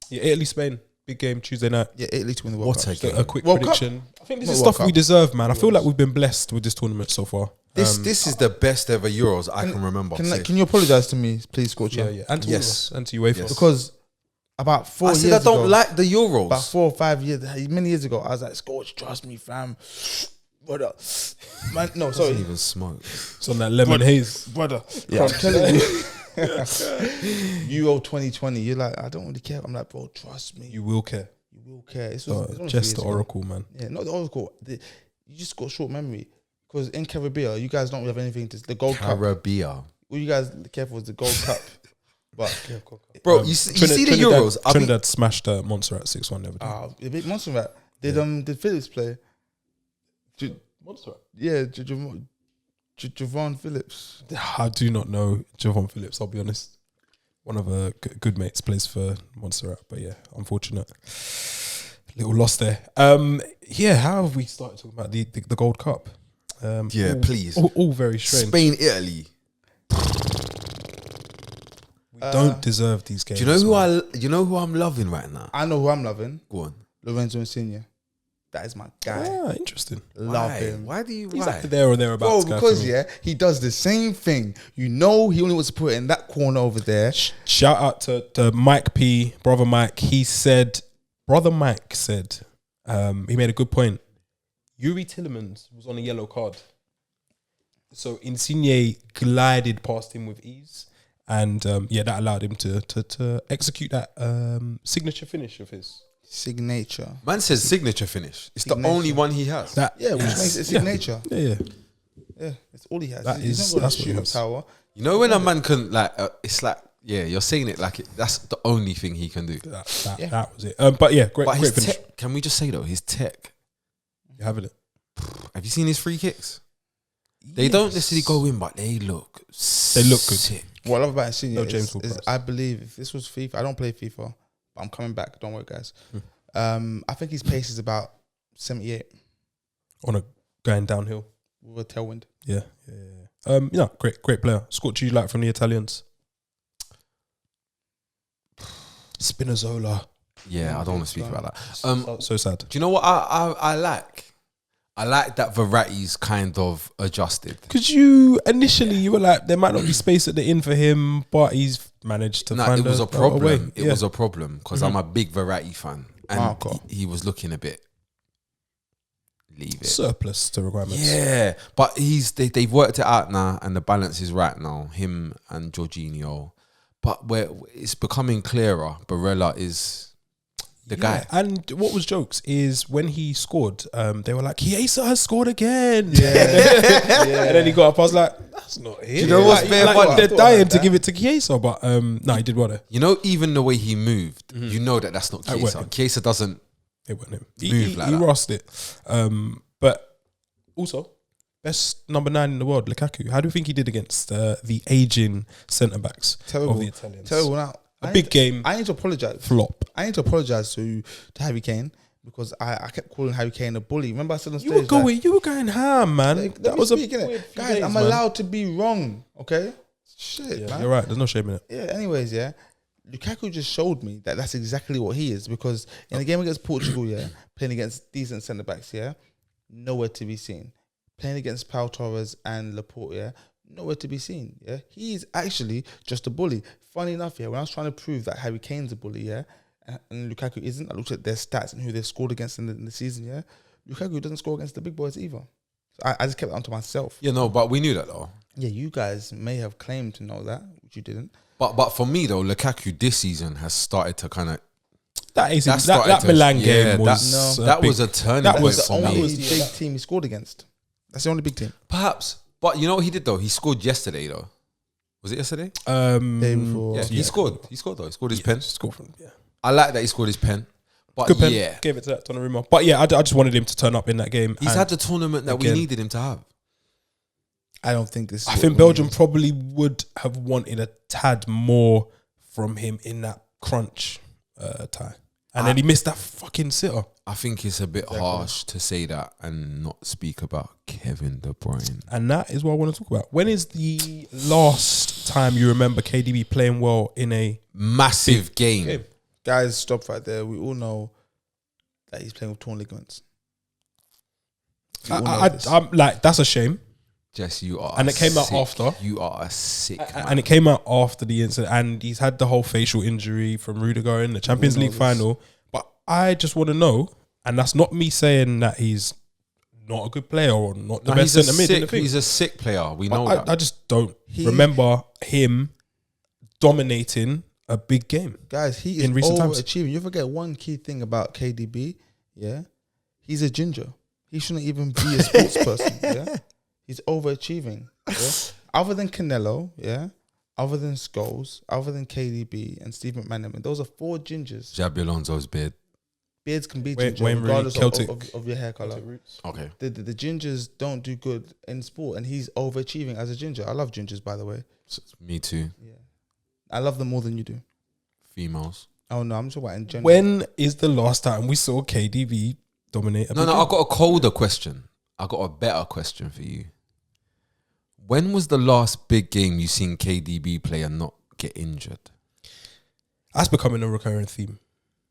Yeah, Italy, Spain. Big game Tuesday night. Yeah, Italy to win the World Cup. So a quick prediction. I think this is stuff we deserve, man. I feel like we've been blessed with this tournament so far. This is the best ever Euros I can remember. Can you apologise to me, please, Scorcher? Yeah. And to and to UEFA. Because about 4 years ago, I ago, don't like the Euros. About 4 or 5 years, many years ago, I was like, Scorch, trust me, fam. Brother. Man, no, sorry. Doesn't even smoke. It's on that lemon haze. Brother. Yeah, I'm telling you. Euro 2020, you're like, I don't really care. I'm like, bro, trust me. You will care. You will care. It's just the Oracle, man. Yeah, not the Oracle. You just got short memory. Because in Caribbean, you guys don't really have anything to... The Gold Cup. Caribbean. All you guys care for is the Gold Cup. But, bro, you see the Euros. Trinidad smashed Montserrat 6-1 the other day. A bit Montserrat. Did Phillips play? Montserrat? Yeah, Javon Phillips. I do not know Javon Phillips, I'll be honest. One of our good mates plays for Montserrat, but yeah, unfortunate. Little loss there. How have we started talking about the Gold Cup? Please. All very strange. Spain, Italy. We don't deserve these games. Do you know who I'm loving right now? I know who I'm loving. Go on. Lorenzo Insigne. That is my guy. Interesting. Love him. Why do you? He's like there or thereabouts. Bro, because he does the same thing. You know, he only wants to put it in that corner over there. Shout out to Mike P, brother Mike. He made a good point. Yuri Tillemans was on a yellow card, so Insigne glided past him with ease, and that allowed him to execute that signature finish of his. Signature. Man says signature finish. It's the only one he has. Which makes it signature. Yeah. It's all he has. He's not going to shoot power. You know when a man can it's like you're saying it like that's the only thing he can do. That was it. But yeah, great finish. Can we just say though, his tech, you having it? Have you seen his free kicks? They don't necessarily go in, but they look good. Sick. What I love about Insigne James is I believe if this was FIFA, I don't play FIFA, but I'm coming back. Don't worry, guys. I think his pace is about 78 on a going downhill with a tailwind. Yeah. Great player. Scott, do you like from the Italians? Spinazzola. Yeah, I don't want to speak about that. So sad. Do you know what I like? I like that Verratti's kind of adjusted. Because you were like, there might not be space at the inn for him, but he's managed to find it was a problem. way. It was a problem because I'm a big Verratti fan, and he was looking a bit. Leave it. Surplus to requirements. Yeah, but they've worked it out now, and the balance is right now. Him and Jorginho, but where it's becoming clearer, Barella is the guy. And what was jokes is when he scored, they were like, Chiesa has scored again. And then he got up. I was like, that's not him. Do you know what's they're dying to give it to Chiesa, but no, he did well there. You know, even the way he moved, you know that's not Chiesa. Chiesa doesn't. It wasn't him. He rossed it. But also, best number 9 in the world, Lukaku. How do you think he did against the aging centre backs of the Italians? Terrible. Now, big game. I need to apologise. Flop. I need to apologise to Harry Kane because I kept calling Harry Kane a bully. Remember I said on stage, you were going ham, man. That was guys. I'm allowed to be wrong. Okay. Shit, man. You're right. There's no shame in it. Yeah. Anyways, Lukaku just showed me that that's exactly what he is because in the game against Portugal, playing against decent centre backs, nowhere to be seen. Playing against Pau Torres and Laporte, nowhere to be seen. Yeah, he's actually just a bully. Funny enough, when I was trying to prove that Harry Kane's a bully, and Lukaku isn't, I looked at their stats and who they've scored against in the season. Lukaku doesn't score against the big boys either. So I just kept it onto myself. Yeah, no, but we knew that though. Yeah, you guys may have claimed to know that, which you didn't. But for me though, Lukaku this season has started to kind of that Milan game was that was a turning point. That was the only big team he scored against. That's the only big team. Perhaps, but you know what he did though? He scored yesterday though. Was it yesterday? Day before. He scored. He scored though. He scored his pen. Yeah. I like that he scored his pen. But good pen. Gave it to that Donnarumma. But I just wanted him to turn up in that game. He's had the tournament that we needed him to have. I don't think this. I think Belgium probably would have wanted a tad more from him in that crunch tie, and then he missed that fucking sitter. I think it's a bit harsh to say that and not speak about Kevin De Bruyne. And that is what I want to talk about. When is the last time you remember KDB playing well in a massive game? Guys, stop right there. We all know that he's playing with torn ligaments. I'm like, that's a shame. Jess, you are. And it came out after. You are a sick man. And it came out after the incident. And he's had the whole facial injury from Rudiger in the Champions League final. But I just want to know, and that's not me saying that he's not a good player or not the best centre mid in the thing. He's a sick player. We know that. I just don't remember him dominating a big game. Guys, he is overachieving. You forget one key thing about KDB. Yeah, he's a ginger. He shouldn't even be a sports person. Yeah, he's overachieving. Yeah? Other than Canelo, other than Scholes, other than KDB and Steve McManaman, those are 4 gingers. Xabi Alonso's beard. Beards can be ginger regardless of your hair color. Okay. The gingers don't do good in sport, and he's overachieving as a ginger. I love gingers, by the way. Me too. Yeah, I love them more than you do. Females. Oh no, I'm talking about in general. When is the last time we saw KDB dominate? No, I've got a colder question. I got a better question for you. When was the last big game you seen KDB play and not get injured? That's becoming a recurring theme.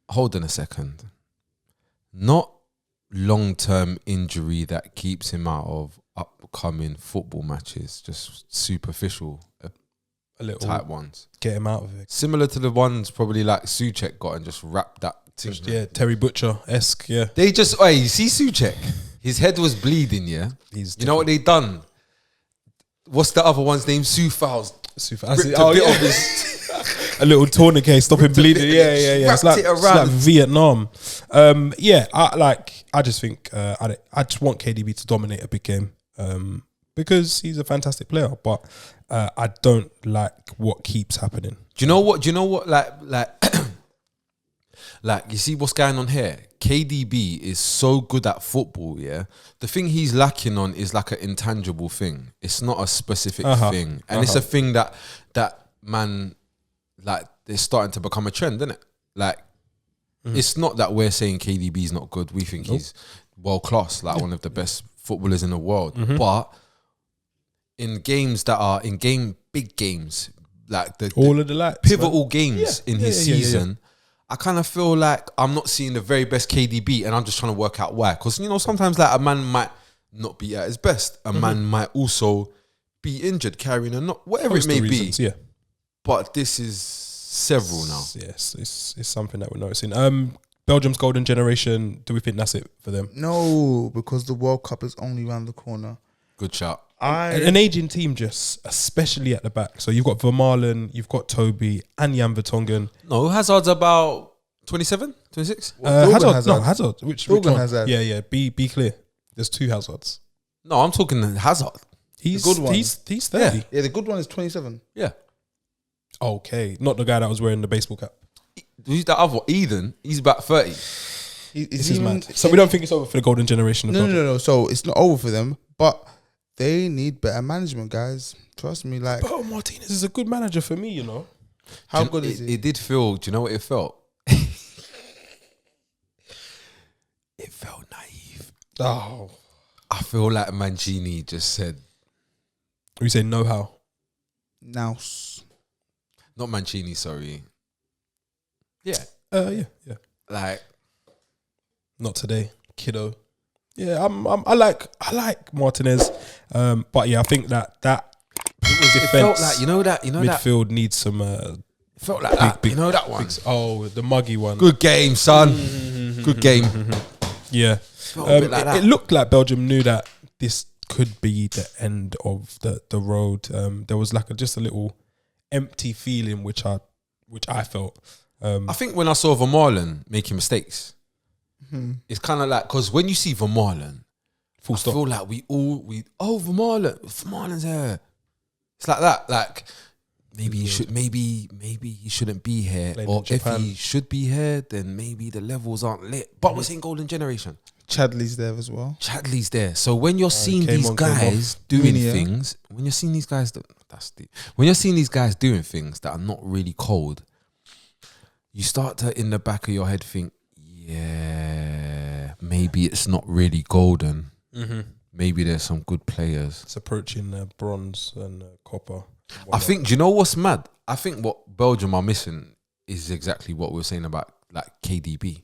Hold on a second. Not long-term injury that keeps him out of upcoming football matches, just superficial, a little type ones. Get him out of it. Similar to the ones probably like Souček got and just wrapped that thing. Yeah, Terry Butcher-esque, yeah. They just, you see Souček? His head was bleeding, yeah? You know what they done? What's the other one's name? Sufals. A little tourniquet, stop him bleeding. Yeah. It's like Vietnam. I just think I just want KDB to dominate a big game because he's a fantastic player. But I don't like what keeps happening. Do you know what? Like, like you see what's going on here. KDB is so good at football, yeah. The thing he's lacking on is like an intangible thing. It's not a specific thing. And it's a thing that man, like, it's starting to become a trend, isn't it? Like, it's not that we're saying KDB is not good. We think he's world class, like one of the best footballers in the world. But in games that are big games, like the lights, pivotal games in his season, I kind of feel like I'm not seeing the very best KDB, and I'm just trying to work out why. Because, you know, sometimes like a man might not be at his best. A man might also be injured, carrying a knock, whatever it may be. Yeah. But this is several now. Yes, it's something that we're noticing. Belgium's golden generation, do we think that's it for them? No, because the World Cup is only around the corner. Good shout. An aging team, just especially at the back. So you've got Vermaelen, you've got Toby and Jan Vertonghen. No, Hazard's about 27, 26? Hazard. Which one? Hazard. Yeah. Be clear. There's 2 Hazards. No, I'm talking Hazard. He's the good one. He's 30. Yeah, the good one is 27. Yeah. Okay, not the guy that was wearing the baseball cap. Who's that other one? Eden. He's about 30. This is mad. So we don't think it's over for the golden generation of Belgium? No. So it's not over for them, but they need better management, guys. Trust me. Like, But Martinez is a good manager for me, you know. How good is he? It did feel, do you know what it felt? It felt naive. Oh. I feel like Mancini just said, We say know how. Now. not Mancini, sorry. Yeah. Yeah. Like, not today, kiddo. Yeah, I like Martinez, but yeah, I think that it felt like, you know that midfield needs some. It felt like that. You know that one? The muggy one. Good game, son. Good game. Yeah. It looked like Belgium knew that this could be the end of the road. There was like just a little empty feeling, which I felt. I think when I saw Vermaelen making mistakes, it's kind of like, because when you see Vermaelen, full stop. I feel like Vermaelen's here. It's like that. Like, maybe he shouldn't be here, Playing or in Japan. if he should be here, then maybe the levels aren't lit. But we're saying golden generation. Chadley's there as well. Chadley's there. So when you're seeing these guys doing things, when you're seeing these guys doing things that are not really cold, you start to, in the back of your head, think, yeah, maybe it's not really golden. Maybe there's some good players. It's approaching bronze and copper. I think, do you know what's mad? I think what Belgium are missing is exactly what we were saying about like KDB.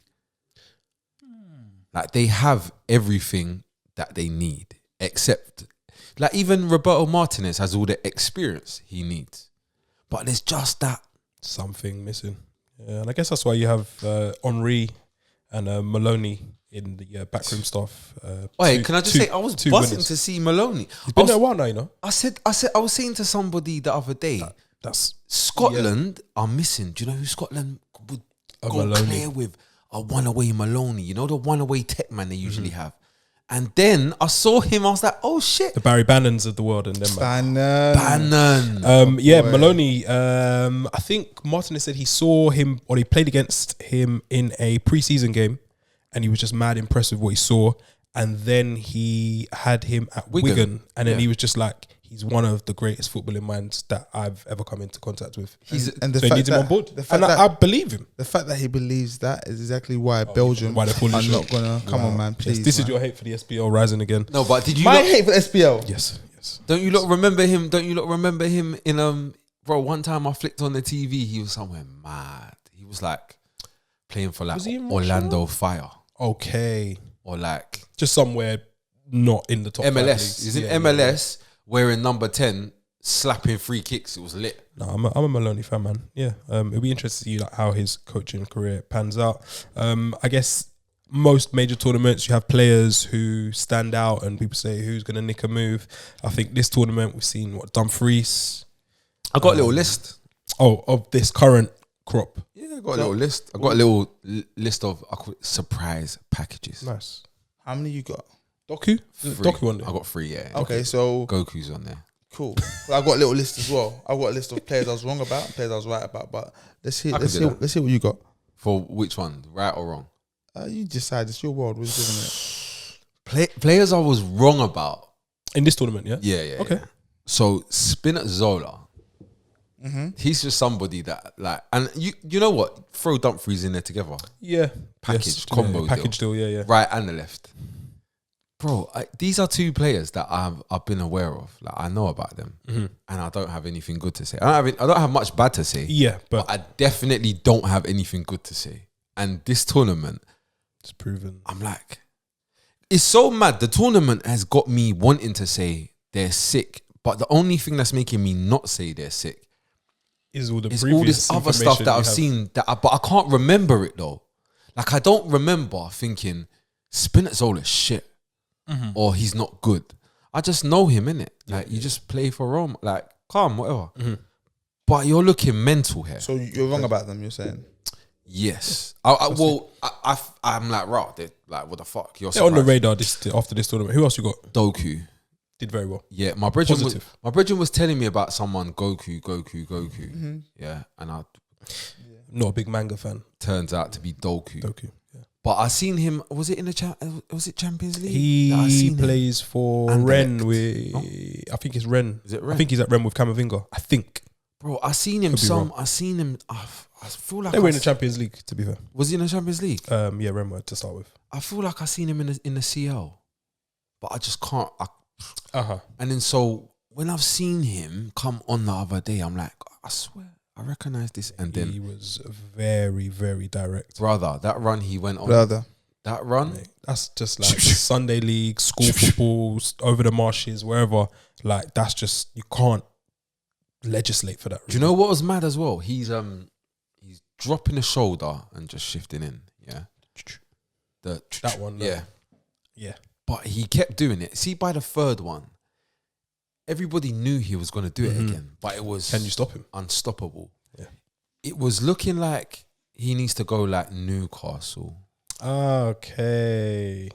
Like, they have everything that they need, except, like, even Roberto Martinez has all the experience he needs, but there's just that something missing. Yeah, and I guess that's why you have Henri and Maloney in the backroom staff. Can I just say, I was buzzing to see Maloney. He's been there a while now, you know. I was saying to somebody the other day, that's Scotland are missing. Do you know who Scotland would go clear with? A one-away Maloney. You know, the one-away tech man they usually have. And then I saw him, I was like, oh shit. The Barry Bannons of the world and them. Bannon. Maloney, I think Martinez said he saw him, or he played against him in a pre-season game, and he was just mad impressed with what he saw. And then he had him at Wigan, and then he was just like, he's one of the greatest footballing minds that I've ever come into contact with. So he needs him on board. I believe him. The fact that he believes that is exactly why Belgium are not going to... Come on, man, please. Yes, this is your hate for the SPL rising again. No, but did you... My hate for SPL? Yes. Don't you lot remember him in... Bro, one time I flicked on the TV, he was somewhere mad. He was like playing for like Orlando Fire. Okay. Or like... Just somewhere not in the top MLS. He's in MLS... wearing number 10, slapping free kicks. It was lit. No, I'm a Maloney fan, man. Yeah, it'll be interesting to see like how his coaching career pans out. I guess most major tournaments, you have players who stand out and people say who's going to nick a move. I think this tournament, we've seen Dumfries. I got a little list. Of this current crop. Yeah, I got a little list. I got a little list of surprise packages. Nice. How many you got? Doku? Doku on there. I got 3, yeah. Okay, so... Goku's on there. Cool. Well, I got a little list as well. I got a list of players I was wrong about, players I was right about. But let's hear what you got. For which one? Right or wrong? You decide. It's your world. We're just living it. Players I was wrong about in this tournament. Yeah. Yeah. Okay. Yeah. So Spinazzola, he's just somebody that like, and you know what? Throw Dumfries in there together. Yeah. Package combo package deal. Yeah. Right and the left. Bro, these are two players that I've been aware of. Like I know about them, and I don't have anything good to say. I don't have much bad to say. Yeah, but I definitely don't have anything good to say. And this tournament, it's proven. I'm like, it's so mad. The tournament has got me wanting to say they're sick, but the only thing that's making me not say they're sick is all this other stuff that I've seen. But I can't remember it though. Like I don't remember thinking Spinazzola shit. Or he's not good. I just know him, innit? Like you just play for Rome, like calm, whatever. But you're looking mental here. So you're wrong about them. You're saying yes. I'm like, right, like what the fuck? You're on the radar after this tournament. Who else you got? Doku did very well. Yeah, my brethren was telling me about someone Goku. Yeah, and I not a big manga fan. Turns out to be Doku. But I seen him. Was it in the was it Champions League? He plays for Rennes with. I think it's Rennes. Is it Rennes? I think he's at Rennes with Camavinga. I think. Bro, I seen him. I feel like they were in the Champions League. To be fair, was he in the Champions League? Yeah, Rennes were to start with. I feel like I seen him in the CL, but I just can't. And then so when I've seen him come on the other day, I'm like, I swear. I recognize this, and then he was very, very direct. Brother, that run he went on. That run, mate, that's just like Sunday league, school football, over the marshes, wherever. Like that's just you can't legislate for that. Do you know what was mad as well? He's dropping the shoulder and just shifting in. Yeah, that one. Yeah. But he kept doing it. See, by the third one, everybody knew he was going to do it again, but it was... Can you stop him? Unstoppable. Yeah. It was looking like he needs to go like Newcastle. Okay.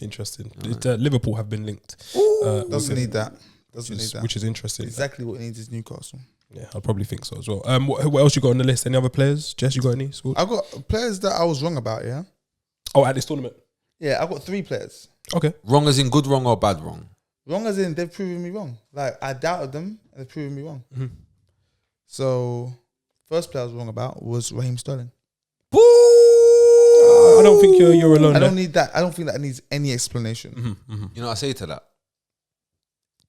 Interesting. Liverpool have been linked. Doesn't need that. Which is interesting. Exactly what it needs is Newcastle. Yeah, I probably think so as well. What else you got on the list? Any other players? Jess, you got any? I've got players that I was wrong about, yeah? Oh, at this tournament? Yeah, I've got 3 players. Okay. Wrong as in good wrong or bad wrong? Wrong as in they've proven me wrong. Like, I doubted them and they've proven me wrong. So, first player I was wrong about was Raheem Sterling. Boo! I don't think you're alone. I don't need that. I don't think that needs any explanation. You know what I say to that?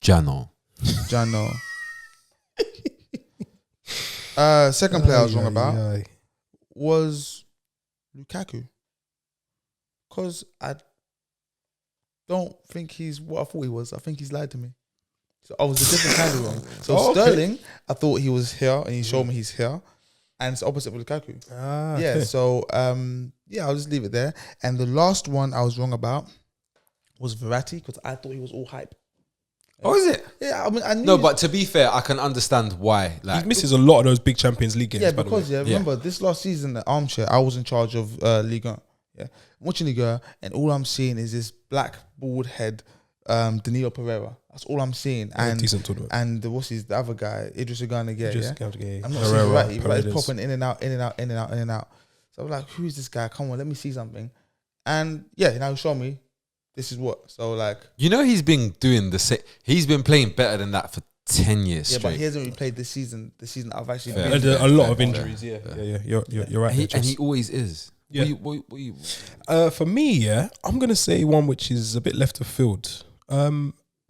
Jano. Second player I was wrong about was Lukaku. Because I don't think he's what I thought he was. I think he's lied to me. So I was a different kind of wrong. So Sterling, I thought he was here and he showed me he's here. And it's opposite with Lukaku. Yeah, so I'll just leave it there. And the last one I was wrong about was Verratti because I thought he was all hype. Oh, is it? Yeah, I mean, I knew. No, but to be fair, I can understand why. Like, he misses a lot of those big Champions League games. Yeah, because remember this last season at Armchair, I was in charge of Ligue 1. Yeah, I'm watching Ligue 1, and all I'm seeing is this black bald head, Danilo Pereira. That's all I'm seeing. And decent tournament. And the other guy, Idris Gana Gay. I'm not Herrera, seeing right. He's popping in and out. So I was like, who's this guy? Come on, let me see something. And now he showed me. This is what. So like, he's been doing the same. He's been playing better than that for 10 years straight. But he hasn't really played this season. This season I've actually a lot of injuries. Yeah. You're right. And he always is. Yeah. For me, I'm gonna say one which is a bit left of field.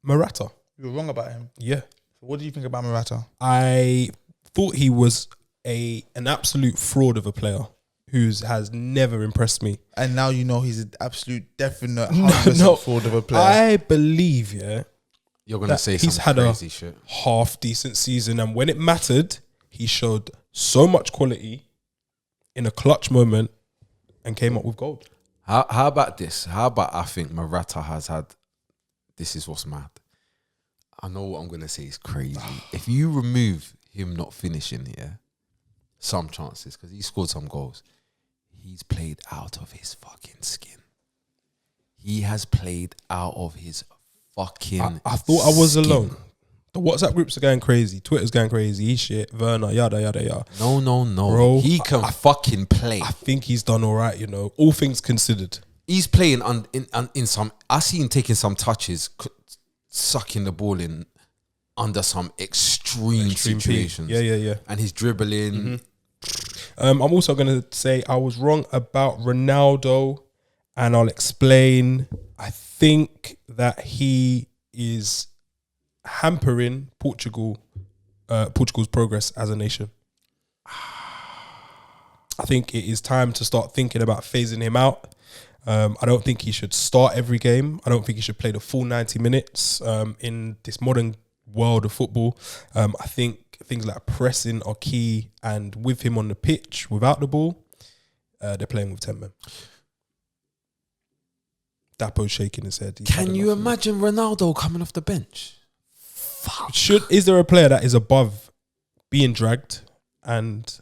Morata. You were wrong about him. Yeah. So what do you think about Morata? I thought he was an absolute fraud of a player who has never impressed me. And now you know he's an absolute definite 100% fraud of a player. I believe, you're gonna say he's had crazy shit. Half decent season, and when it mattered, he showed so much quality in a clutch moment and came up with gold. How about this? How about I think Morata has had... This is what's mad. I know what I'm going to say is crazy. If you remove him not finishing here, some chances, because he scored some goals, he's played out of his fucking skin. He has played out of his fucking I thought I was alone. The WhatsApp groups are going crazy. Twitter's going crazy. He's shit. Werner, yada, yada, yada. No. Bro, he can fucking play. I think he's done all right, all things considered. He's playing in some... I see him taking some touches, sucking the ball in under some extreme situations. Yeah. And he's dribbling. I'm also going to say I was wrong about Ronaldo, and I'll explain. I think that he is hampering Portugal's progress as a nation. I think it is time to start thinking about phasing him out. I don't think he should start every game. I don't think he should play the full 90 minutes in this modern world of football. I think things like pressing are key, and with him on the pitch, without the ball, they're playing with 10 men. Dapo's shaking his head. Can you imagine Ronaldo coming off the bench? Fuck. Is there a player that is above being dragged and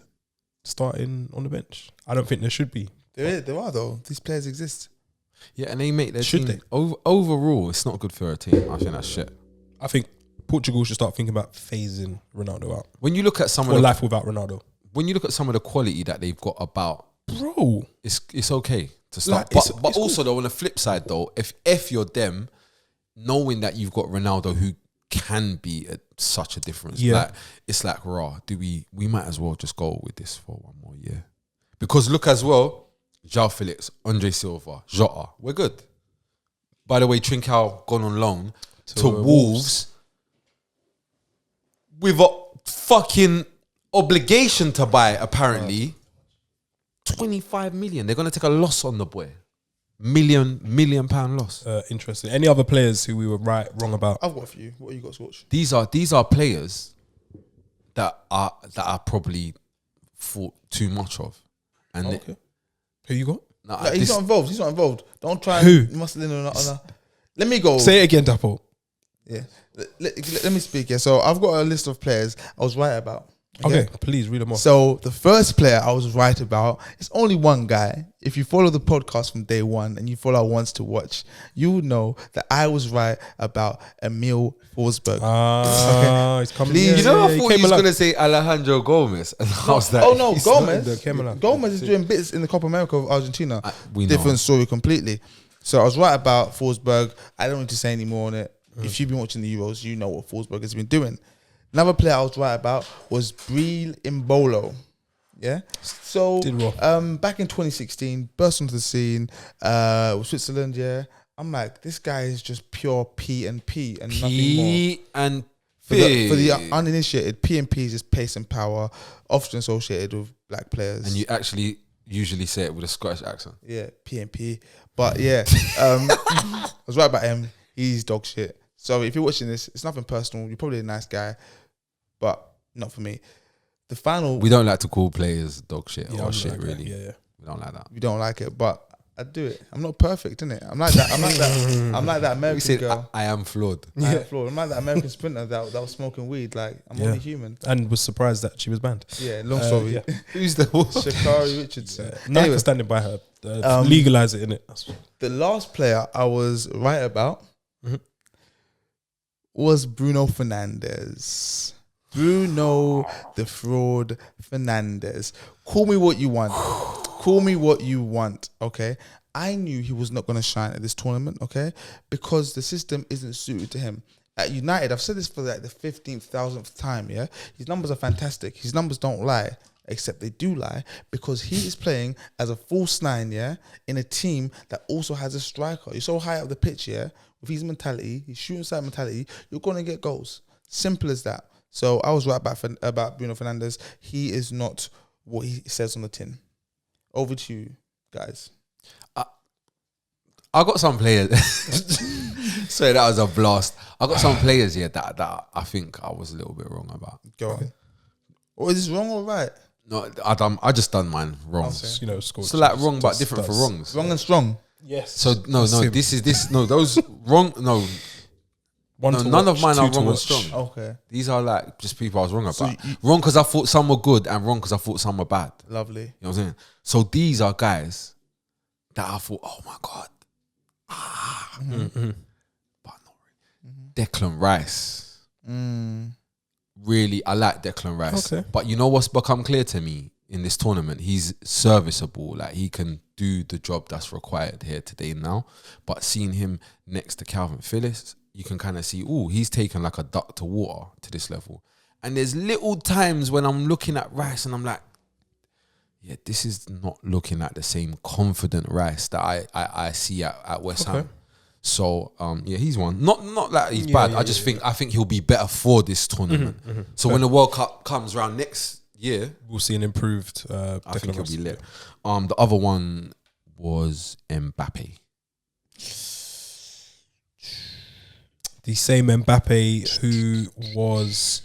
starting on the bench? I don't think there should be. There are though. These players exist. Yeah, and they make their Should team. they? Overall, it's not good for a team. I think that's shit. I think Portugal should start thinking about phasing Ronaldo out. When you look at some of life without Ronaldo. When you look at some of the quality that they've got about, bro, it's okay to start. Like, but it's also cool. though, on the flip side though, if you're them, knowing that you've got Ronaldo who can be such a difference, it's like raw. We might as well just go with this for one more year, because look as well, João Felix, Andre Silva, Jota, we're good. By the way, Trincao gone on loan to Wolves with a fucking obligation to buy, apparently. 25 million. They're going to take a loss on the boy. Million pound loss. Interesting. Any other players who we were wrong about? I've got a few. What you got, Scorch? These are players that are probably thought too much of. And okay. Who you got? No, he's not involved. He's not involved. Don't try Who? and muscle in on a. Let me go. Say it again, Dapo. Yeah. Let me speak. Yeah. So I've got a list of players I was right about. Okay, please read them off. So the first player I was right about, it's only one guy. If you follow the podcast from day one and you follow Once to Watch, you would know that I was right about Emil Forsberg. He's coming. Please. you know, I thought he was going to say Alejandro Gomez. And I was like, oh no, Gomez Gomez is doing bits in the Copa America of Argentina. we know. Different story completely. So I was right about Forsberg. I don't need to say any more on it. If you've been watching the Euros, you know what Forsberg has been doing. Another player I was right about was Breel Imbolo. Yeah. So back in 2016, burst onto the scene with Switzerland, yeah. I'm like, this guy is just pure P and P and nothing more. P and For P. the uninitiated, P and P is just pace and power, often associated with black players. And you actually usually say it with a Scottish accent. Yeah, P and P. But yeah, I was right about him. He's dog shit. So if you're watching this, it's nothing personal. You're probably a nice guy, but not for me. The final... We don't like to call players dog shit or shit, like really. Yeah. We don't like that. We don't like it, but I do it. I'm not perfect, innit? I'm like that. I'm like that American We said, girl. I am flawed. I am flawed. I'm like that American sprinter that was smoking weed. Like, I'm only human. And was surprised that she was banned. Yeah, long story. Yeah. Who's the Shakari Richardson. Nike for standing by her. Legalize it, innit? The last player I was right about was Bruno Fernandes. Bruno the Fraud Fernandes. Call me what you want. Call me what you want, okay? I knew he was not going to shine at this tournament, okay? Because the system isn't suited to him. At United, I've said this for like the 15,000th time, yeah? His numbers are fantastic. His numbers don't lie, except they do lie because he is playing as a false nine, yeah? In a team that also has a striker. You're so high up the pitch, yeah? With his mentality, his shooting side mentality, you're going to get goals. Simple as that. So I was right about Bruno Fernandes. He is not what he says on the tin. Over to you, guys. I got some players. Sorry, that was a blast. I got some players here that I think I was a little bit wrong about. Go on. Or is this wrong or right? No, I just done mine wrong. Okay. You know, scored. So like wrong, but different for wrongs. Wrong and strong. Yes. So no, those wrong. No, none of mine are wrong and strong. Okay. These are like just people I was wrong about. So wrong because I thought some were good, and wrong because I thought some were bad. Lovely. You know what I'm saying? So these are guys that I thought, oh my God. But not really. Declan Rice. Really, I like Declan Rice. Okay. But you know what's become clear to me in this tournament? He's serviceable. Like, he can do the job that's required here today now. But seeing him next to Calvin Phillips, you can kind of see, he's taken like a duck to water to this level. And there's little times when I'm looking at Rice and I'm like, yeah, this is not looking like the same confident Rice that I see at West Ham. So yeah, he's one. Not that he's bad. I think he'll be better for this tournament. So when the World Cup comes around next year, we'll see an improved. I think he'll be lit. The other one was Mbappe. The same Mbappe who was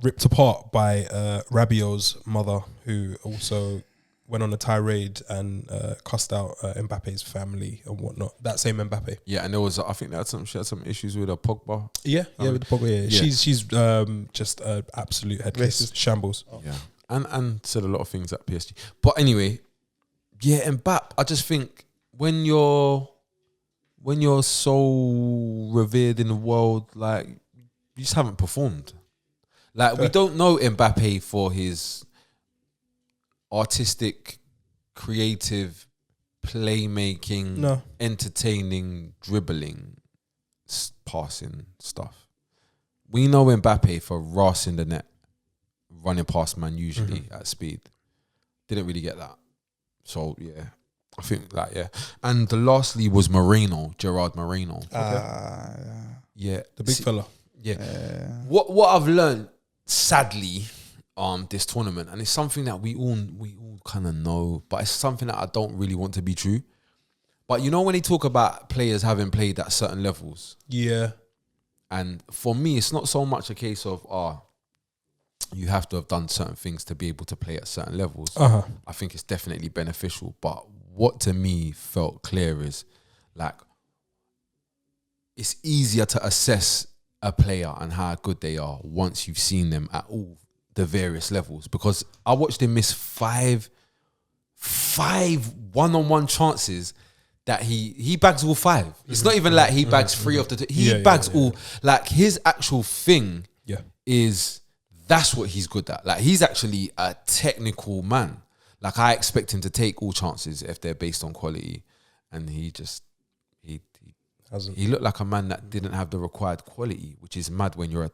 ripped apart by Rabiot's mother, who also went on a tirade and cussed out Mbappe's family and whatnot. That same Mbappe. Yeah, and there was, I think she had some issues with Pogba. Yeah, with the Pogba. Yeah. She's just an absolute head case shambles. Yeah, and said a lot of things at PSG. But anyway, yeah, Mbappe. I just think when you're so revered in the world, like, you just haven't performed. Like, we don't know Mbappe for his artistic, creative, playmaking, entertaining, dribbling, passing stuff. We know Mbappe for rassing the net, running past man usually at speed. Didn't really get that. So, yeah. I think that, yeah. And the lastly was Gerard Moreno. Yeah. The big fella. Yeah. What I've learned, sadly, this tournament, and it's something that we all kind of know, but it's something that I don't really want to be true. But you know when they talk about players having played at certain levels? Yeah. And for me, it's not so much a case of, you have to have done certain things to be able to play at certain levels. I think it's definitely beneficial. But what to me felt clear is, like, it's easier to assess a player and how good they are once you've seen them at all the various levels. Because I watched him miss five one-on-one chances that he bags all five. It's not even like he bags three off the two. He bags all. Like, his actual thing is, that's what he's good at. Like, he's actually a technical man. Like, I expect him to take all chances if they're based on quality. And he looked like a man that didn't have the required quality, which is mad when you're a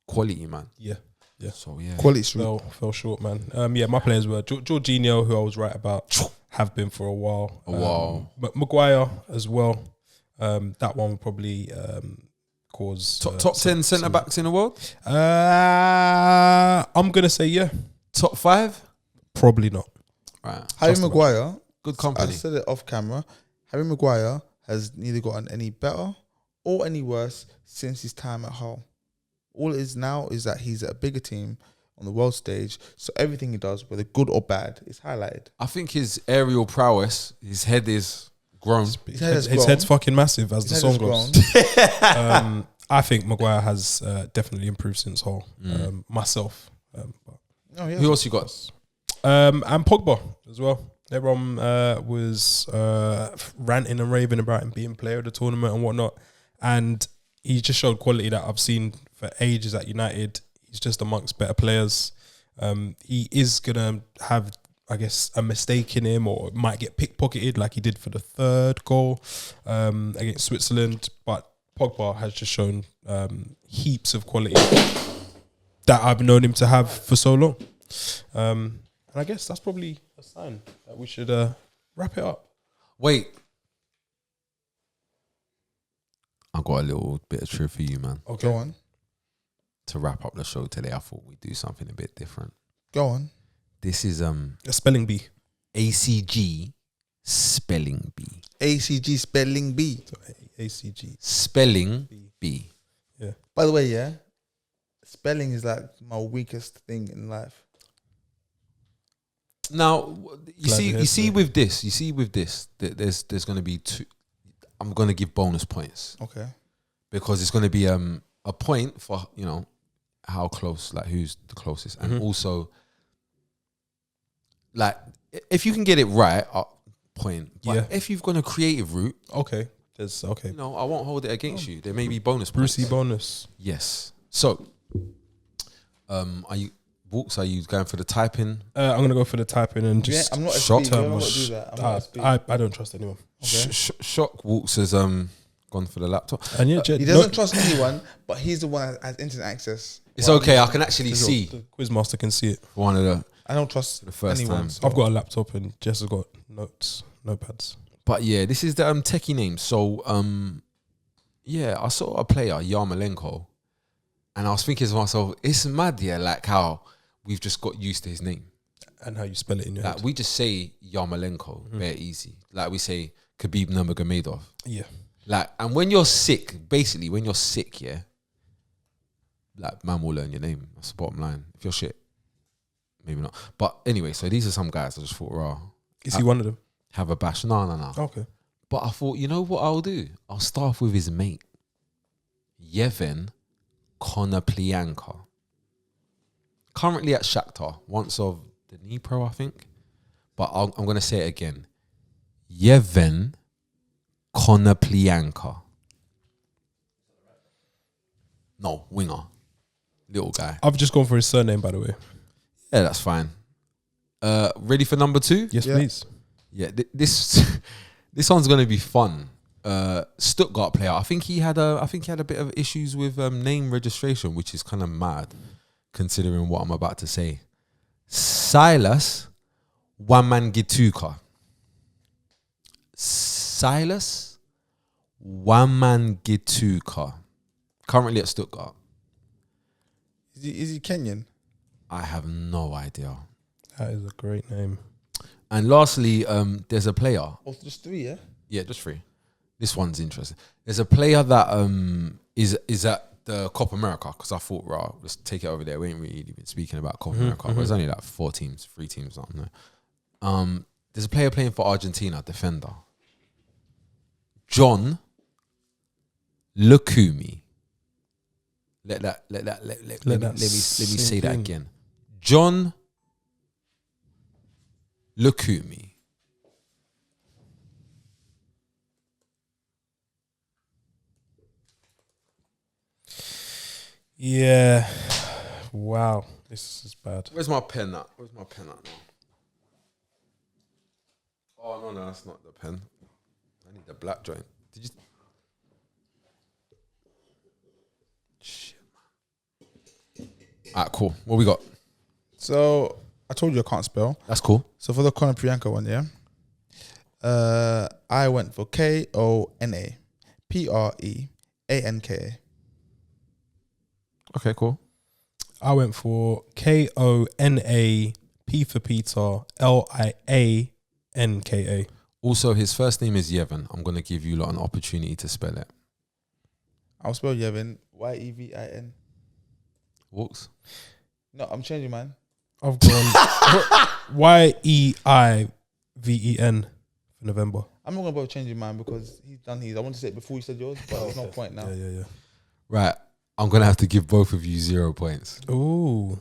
quality man. Yeah. So, yeah. Quality fell short, man. My players were Jorginho, who I was right about, have been for a while. But Maguire as well. That one would probably cause... Top 10 centre-backs in the world? I'm going to say yeah. Top 5? Probably not. Right. Harry Maguire, good company. I said it off camera. Harry Maguire has neither gotten any better or any worse since his time at Hull. All it is now is that he's at a bigger team on the world stage, so everything he does, whether good or bad, is highlighted. I think his aerial prowess, his head is grown. His head's fucking massive, as the song goes. I think Maguire has definitely improved since Hull. Myself. Who else you got? And Pogba as well. Everyone was ranting and raving about him being player of the tournament and whatnot. And he just showed quality that I've seen for ages at United. He's just amongst better players. He is going to have, I guess, a mistake in him, or might get pickpocketed like he did for the third goal against Switzerland. But Pogba has just shown heaps of quality that I've known him to have for so long. And I guess that's probably a sign that we should wrap it up. Wait. I got a little bit of truth for you, man. Okay. Go on. To wrap up the show today, I thought we'd do something a bit different. Go on. This is a spelling bee. ACG spelling bee. ACG spelling bee. ACG spelling bee. Yeah. By the way, spelling is like my weakest thing in life. Now, you see with this, there's going to be two. I'm going to give bonus points. Okay. Because it's going to be a point for, how close, like who's the closest. And also, like, if you can get it right, point. But if you've gone a creative route, okay, There's okay. No, I won't hold it against you. There may be bonus points. Brucey bonus. Yes. So, are you Walks? Are you going for the typing? I'm gonna go for the typing and just. I'm not a shock. speed. I'm not do that. I'm not a speed. I don't trust anyone. Okay. Shock. Walks has gone for the laptop. And yeah, he doesn't trust anyone, but he's the one that has internet access. It's okay. I can actually see. The Quizmaster can see it. One of the. I don't trust the first anyone. time. So. I've got a laptop and Jess has got notepads. But yeah, this is the techie name. So yeah, I saw a player, Yarmolenko, and I was thinking to myself, it's mad, yeah, like how we've just got used to his name. And how you spell it in your head. We just say Yarmolenko, very easy. Like we say Khabib Nurmagomedov. Yeah. Like, and when you're sick, basically when you're sick, yeah, like man will learn your name. That's the bottom line. If you're shit, maybe not. But anyway, so these are some guys I just thought, raw. Is he one of them? Have a bash. No. Okay. But I thought, you know what I'll do? I'll start off with his mate, Yevhen Konoplyanka. Currently at Shakhtar, once of the Dnipro, I think. But I'm going to say it again. Yevhen Konoplyanka. No, winger. Little guy. I've just gone for his surname, by the way. Yeah, that's fine. Ready for number 2? Yes, please. Yeah, this one's gonna be fun. Stuttgart player. I think he had a bit of issues with name registration, which is kind of mad, considering what I'm about to say. Silas Wamangituka. Silas Wamangituka. Currently at Stuttgart. Is he Kenyan? I have no idea. That is a great name. And lastly, there's a player. Oh, just 3, yeah? Yeah, just 3. This one's interesting. There's a player that is at the Copa America, because I thought, right, let's take it over there. We ain't really been speaking about Copa America. But there's only like 3 teams, something. There's a player playing for Argentina, defender. John Lukumi. Let me say that again. John Lukumi. Yeah. Wow. This is bad. Where's my pen at? Now? Oh, no, that's not the pen. I need the black joint. Did you... Shit, man. Alright, cool. What we got? So, I told you I can't spell. That's cool. So, for the Konoplyanka one, yeah? I went for KONAPREANKA. Okay, cool. I went for KONA, P for Peter, LIANKA. Also, his first name is Yevhen. I'm going to give you an opportunity to spell it. I'll spell Yevhen, YEVIN. Walks? No, I'm changing mine. I've gone YEIVEN for November. I'm not going to bother changing mine because he's done his. I want to say it before you said yours, but there's no point now. Yeah. Right. I'm going to have to give both of you 0 points. Ooh.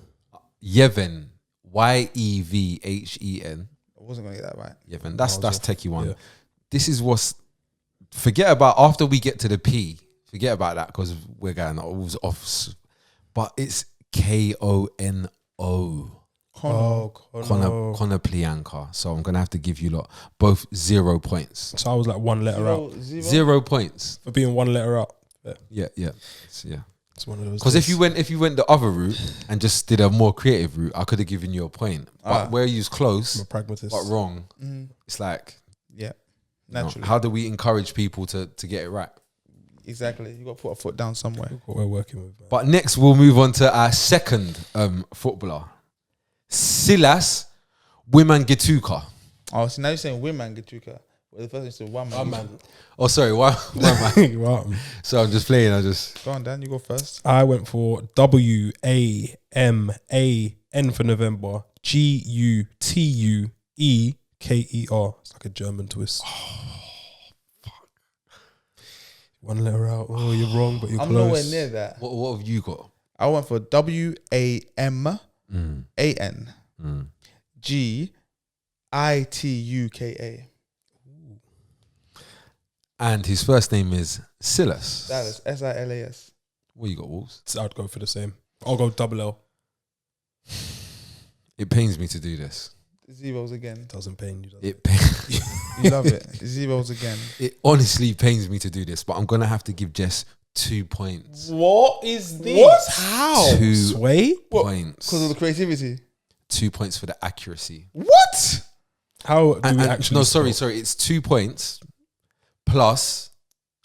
Yevhen. YEVHEN. I wasn't going to get that right. Yevhen. That's techie one. Yeah. This is what's... Forget about... After we get to the P, forget about that because we're going off. But it's KONO. Konoplyanka. So I'm going to have to give you both 0 points. So I was like 1 letter out. 0 points. For being 1 letter out. Yeah. It's one of those. Because if you went the other route and just did a more creative route, I could have given you a point. But where you was close, I'm a pragmatist. but wrong, it's like, yeah, naturally. How do we encourage people to get it right? Exactly. You got to put a foot down somewhere. What we're working with. Man. But next, we'll move on to our second footballer, Silas Wamangituka. Oh, so now you're saying women Gituka. Well, the first one said one man. Oh, sorry, one man. Wow. So I'm just playing. Go on, Dan. You go first. I went for WAMAN for November. GUTUEKER. It's like a German twist. Oh, fuck. 1 letter out. Oh, you're wrong, but you're I'm close. nowhere near that. What have you got? I went for WAMAN GITUKA. And his first name is Silas. Silas, Silas. What you got, Wolves? So I'd go for the same. I'll go double L. It pains me to do this. Zeros again. It doesn't pain you. You love it. Zeros again. It honestly pains me to do this, but I'm gonna have to give Jess 2 points. What is this? What? How? 2 Sway? points. Because of the creativity. 2 points for the accuracy. What? How do we actually? No, sorry. It's 2 points plus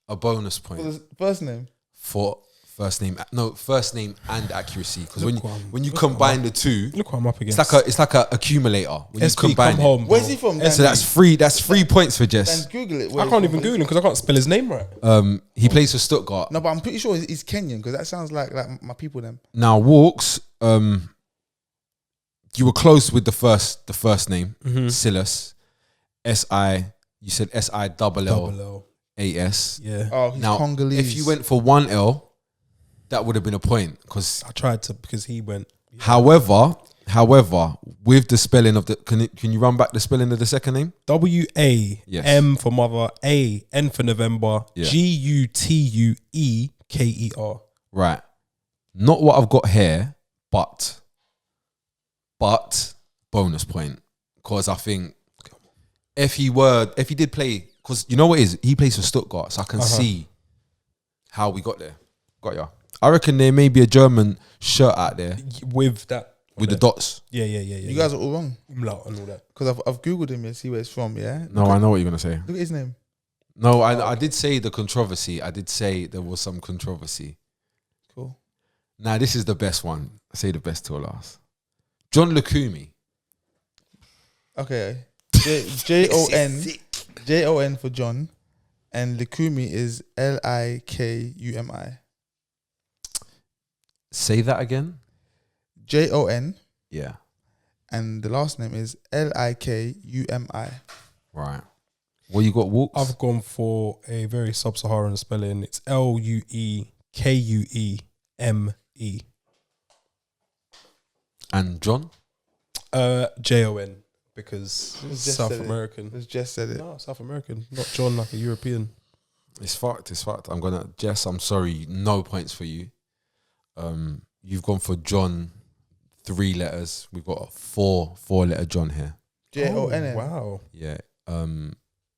a bonus For point the first name. for first name. No, first name and accuracy. Because Look when you combine the two, Look what I'm up against. it's like a accumulator. When SP, you combine come it. home. Where's he from? So that's 3 points for Jess. Then Google it. I can't even Google him because I can't spell his name right. He plays for Stuttgart. No, but I'm pretty sure he's Kenyan because that sounds like my people. Them. Now, Walks, you were close with the first name, Silas. You said SILLAS. Yeah. Oh, he's Now, Congolese. if you went for 1 L, that would have been a point. Because, I tried to because he went. however, with the spelling of the, can you run back the spelling of the second name? WA Yes. M for mother, A N for November, Yeah. GUTUEKER. Right. Not what I've got here, but bonus point. Because I think if he did play, because you know what it is, he plays for Stuttgart, so I can see how we got there. Got ya. I reckon there may be a German shirt out there With that. with the dots. Yeah. You guys are all wrong Umlaut and all that. because I've googled him and see where it's from. Yeah. No, I know what you're gonna say. Look at his name. No, I did say the controversy. I did say there was some controversy. Cool. Now this is the best one. I say the best till last. John Lukumi. Okay. Jon for John, and Likumi is Likumi. Say that again. JON, Yeah. and the last name is Likumi. Right. What you got, Walks? I've gone for a very sub-Saharan spelling. It's LUEKUEME. And John? JON because It's just South said it. American. It's just said it. No, South American, not John like a European. It's fucked. Jess, I'm sorry. No points for you. You've gone for John, 3 letters. We've got a 4-letter John here. JON. Wow. Yeah.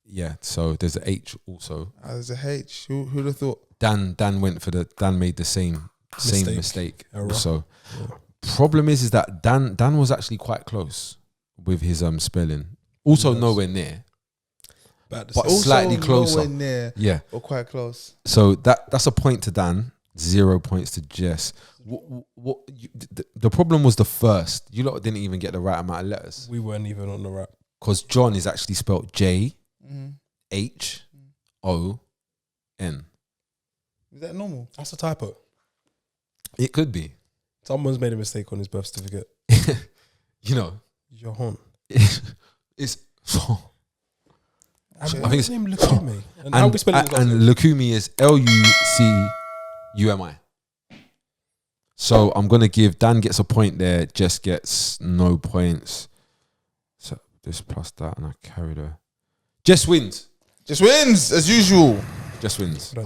Yeah. So there's a H also. There's a H. Who'd have thought? Dan made the same mistake Error. also. Yeah. Problem is that Dan was actually quite close with his spelling. Also Yes. nowhere near, But but slightly closer. Nowhere near Yeah. or quite close. So that's a point to Dan. 0 points to Jess. The problem was the first. You lot didn't even get the right amount of letters we weren't even on the rap. because John is actually spelled JHON. Is that normal? That's a typo. It could be. Someone's made a mistake on his birth certificate. You know, Johan. it's. I think think it's- his name Lukumi. And how we spell it? and Lukumi is LUCUMI. So I'm gonna give Dan gets a point there. Jess gets no points. So this plus that, and I carried her. Jess wins. Just wins as usual. Jess wins. I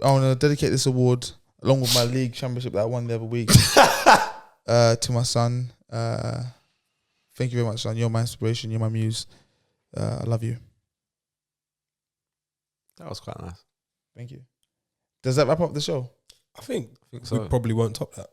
wanna dedicate this award along with my league championship that I won the other week to my son. Thank you very much, son. You're my inspiration. You're my muse. I love you. That was quite nice. Thank you. Does that wrap up the show? I think I think so. we probably won't top that.